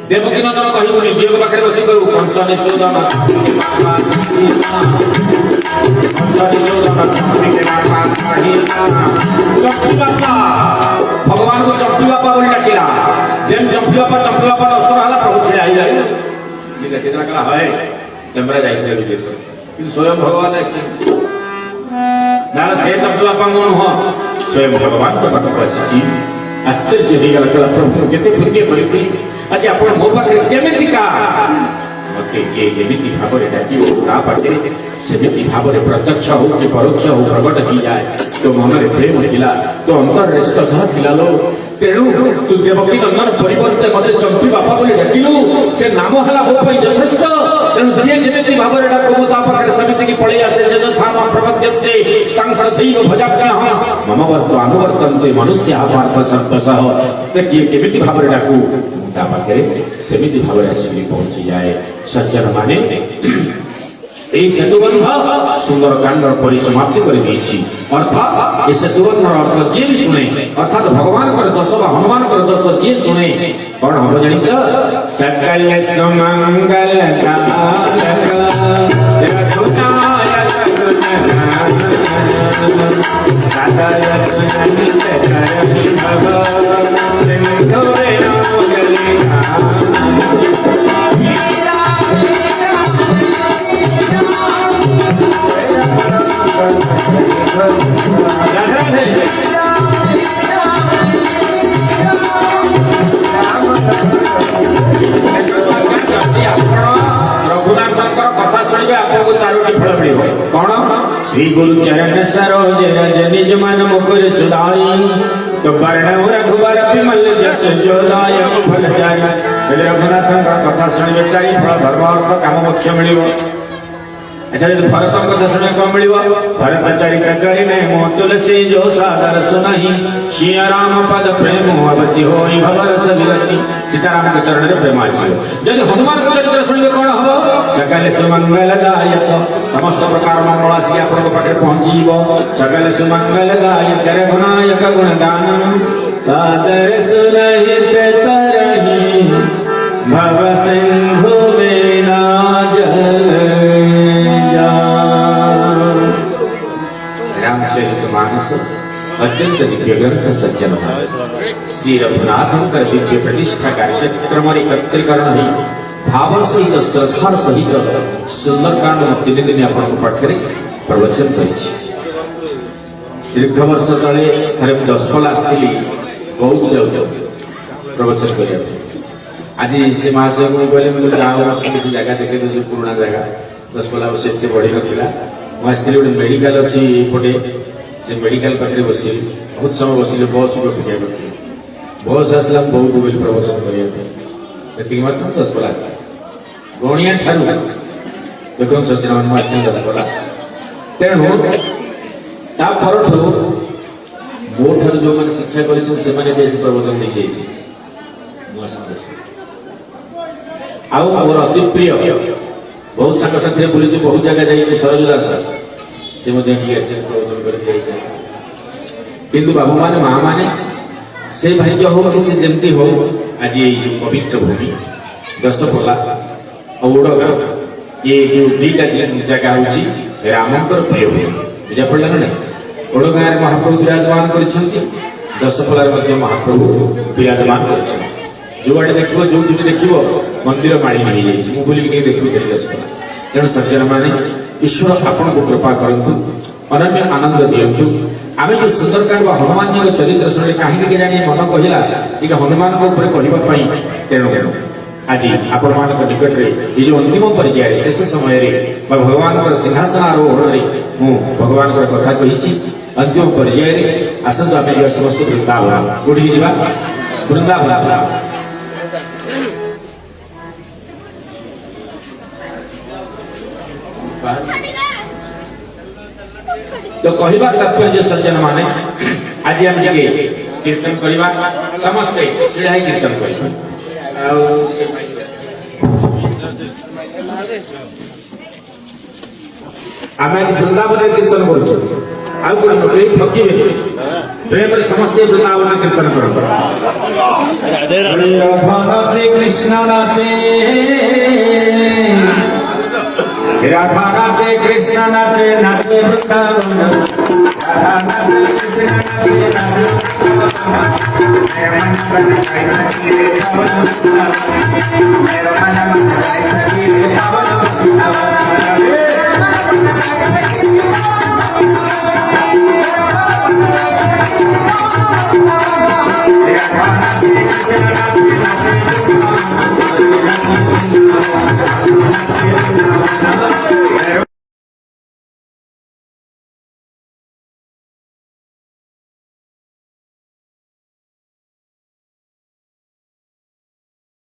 देवकी नंदन कहबुनी देव पाखरे बसी कहू कंसनी सोदन चंपी बापा भगवान को चंपी बापा बोली डाकिला जेम चंपी बापा अवसर हला प्रभु छे आई जाय ठीक है कितना कला है कैमरा जाइले विदेश कि स्वयं भगवान ना से चंपी बापा कोन हो स्वयं भगवान तो पाख बसी आश्चर्य हे गला कला प्रभु केते पुण्य करिथि आज आपण मो पाखरे केमिति का मते के एमिति भाबरे डाकियो ता पाखरे सेमिति भाबरे प्रत्यक्ष हो कि परोक्ष हो प्रकट ही जाए तो मन रे प्रेम थिला तो अंतर रे श्रद्धा थिला लो तेणु तू देवकी नंदन परिवर्ते मते चंपी बापा बोली डाकिलु से नाम हला हो पई यथेष्ट तेणु जे जेमिति भाबरे डाको ता पाखरे समिति की पळे आसे जद थाम प्रपद्यते संसरथैव भजाज्ञः मम वर्तो अनुवर्तन्ते मनुष्य पार्थ सर्पसः ते केमिति भाबरे डाकू ता पाखरे सेमिति भाबरे आसी पहुंची जाए सज्जन माने ए सेतुबंध सुंदर कांडर परिसमाप्ति कर देछि अर्थात ए सेतुबंधर अर्थ जे भी सुने अर्थात भगवान कर दस बा हनुमान कर दस जे सुने कोन हो जानि त सकल सुमंगल कारक रघुनायक सदय सुनित करहि भव सिंधुरे रोगले श्री गुरु चरण सरोज रज निज मन मुकुर सुधारी तो वर्ण रघुवर विमल जस जोदायक फल जाई रघुनाथ कथा शुणिबे चारि फल धर्म अर्थ काम मोक्ष मिलिबो अच्छा जब भरत कथा सुने को मिलिबो भरत चरित करिने मो तुलसी जो सादर सुनाई सिया राम पद प्रेम अवसि होई भवरस विरति सीताराम के चरण रे प्रेम आसी जब हनुमान के चरित्र सुनिबे कोन हबो सकल सुमंगल दायक समस्त प्रकार मंगल आसी आपन पाखे पहुंचीबो सकल सुमंगल दायक रघुनायक गुण गान सादर सुनहित तरहि भव सिंधु में ना रामचरितमानस अत्यंत दिव्य ग्रंथ सज्जन श्री रघुनाथ दिव्य प्रतिष्ठा कार्यक्रम एकत्रीकरण ही भाव सहित श्रद्धार सहित सुंदरकांड दिन दिन आपन पाखरे प्रवचन करिछि दीर्घ वर्ष तले थरे दशपला आस्थिली बहुत जाउछ प्रवचन करिया आज से महाशय को कहले मैं जाओ किसी जगह देखे तो पुराना जगह दशपला वर्ष एते बढ़ी नथिला आसती गोटे मेडिकल अच्छी पटे से मेडिकल पाखे बस बहुत समय बसिले बस को अपेक्षा करते बस आसला बहुत बोली प्रवचन करने मात्र दशपला गणिया ठारू देख सज्जन मान आसते दशपला तेणु ता परठू मो ठार जो मैंने शिक्षा कर प्रवचन दे आउ मोर अति प्रिय बहुत सांग साथी बुली बहुत जगह जाइए सरोज दास से प्रवचन कर किंतु बाबू माने माँ माने से भाग्य हो कि से जमती हो आज ये पवित्र भूमि दशपला औड़गा ये जो दीटा जगह होची रामंकर प्रिय भूमि बुझा पड़ला ना औड़गा रे महाप्रभु विराजमान करिसंती दशपला रे महाप्रभु विराजमान करिसंती जो आड़े देखो जो देखो मंदिर माड़ी नहीं जाइए मुझे बोलिक नहीं देखी दशपला तेणु सज्जन माने ईश्वर आपण को कृपा करंतु अनन्य आनंद दियंतु आमे जो सुंदरकांड व हनुमान जी चरित्र शुणिले कहीं के जानी मन कहला कि हनुमान को ऊपर कहबा पई तेणु आज आपण मानक निकट रे ये जो अंतिम पर्याय शेष समय रे भगवान सिंहासन आरोहण रे मु भगवान कथा कही अंतिम पर्याय रे आसंत आमे समस्त वृंदावन उठी जीवा वृंदावन तो कहवा तात्पर्य सज्जन माने आज हम के कीर्तन करवा समस्त सीधा कीर्तन करवा आम आज वृंदावन कीर्तन करूँ ठकिबे प्रेम समस्त वृंदावन कीर्तन कर कृष्ण नाचे राधा नाचे कृष्ण नाचे नाचे वृंदावन राधा नाचे कृष्ण नाचे नाचे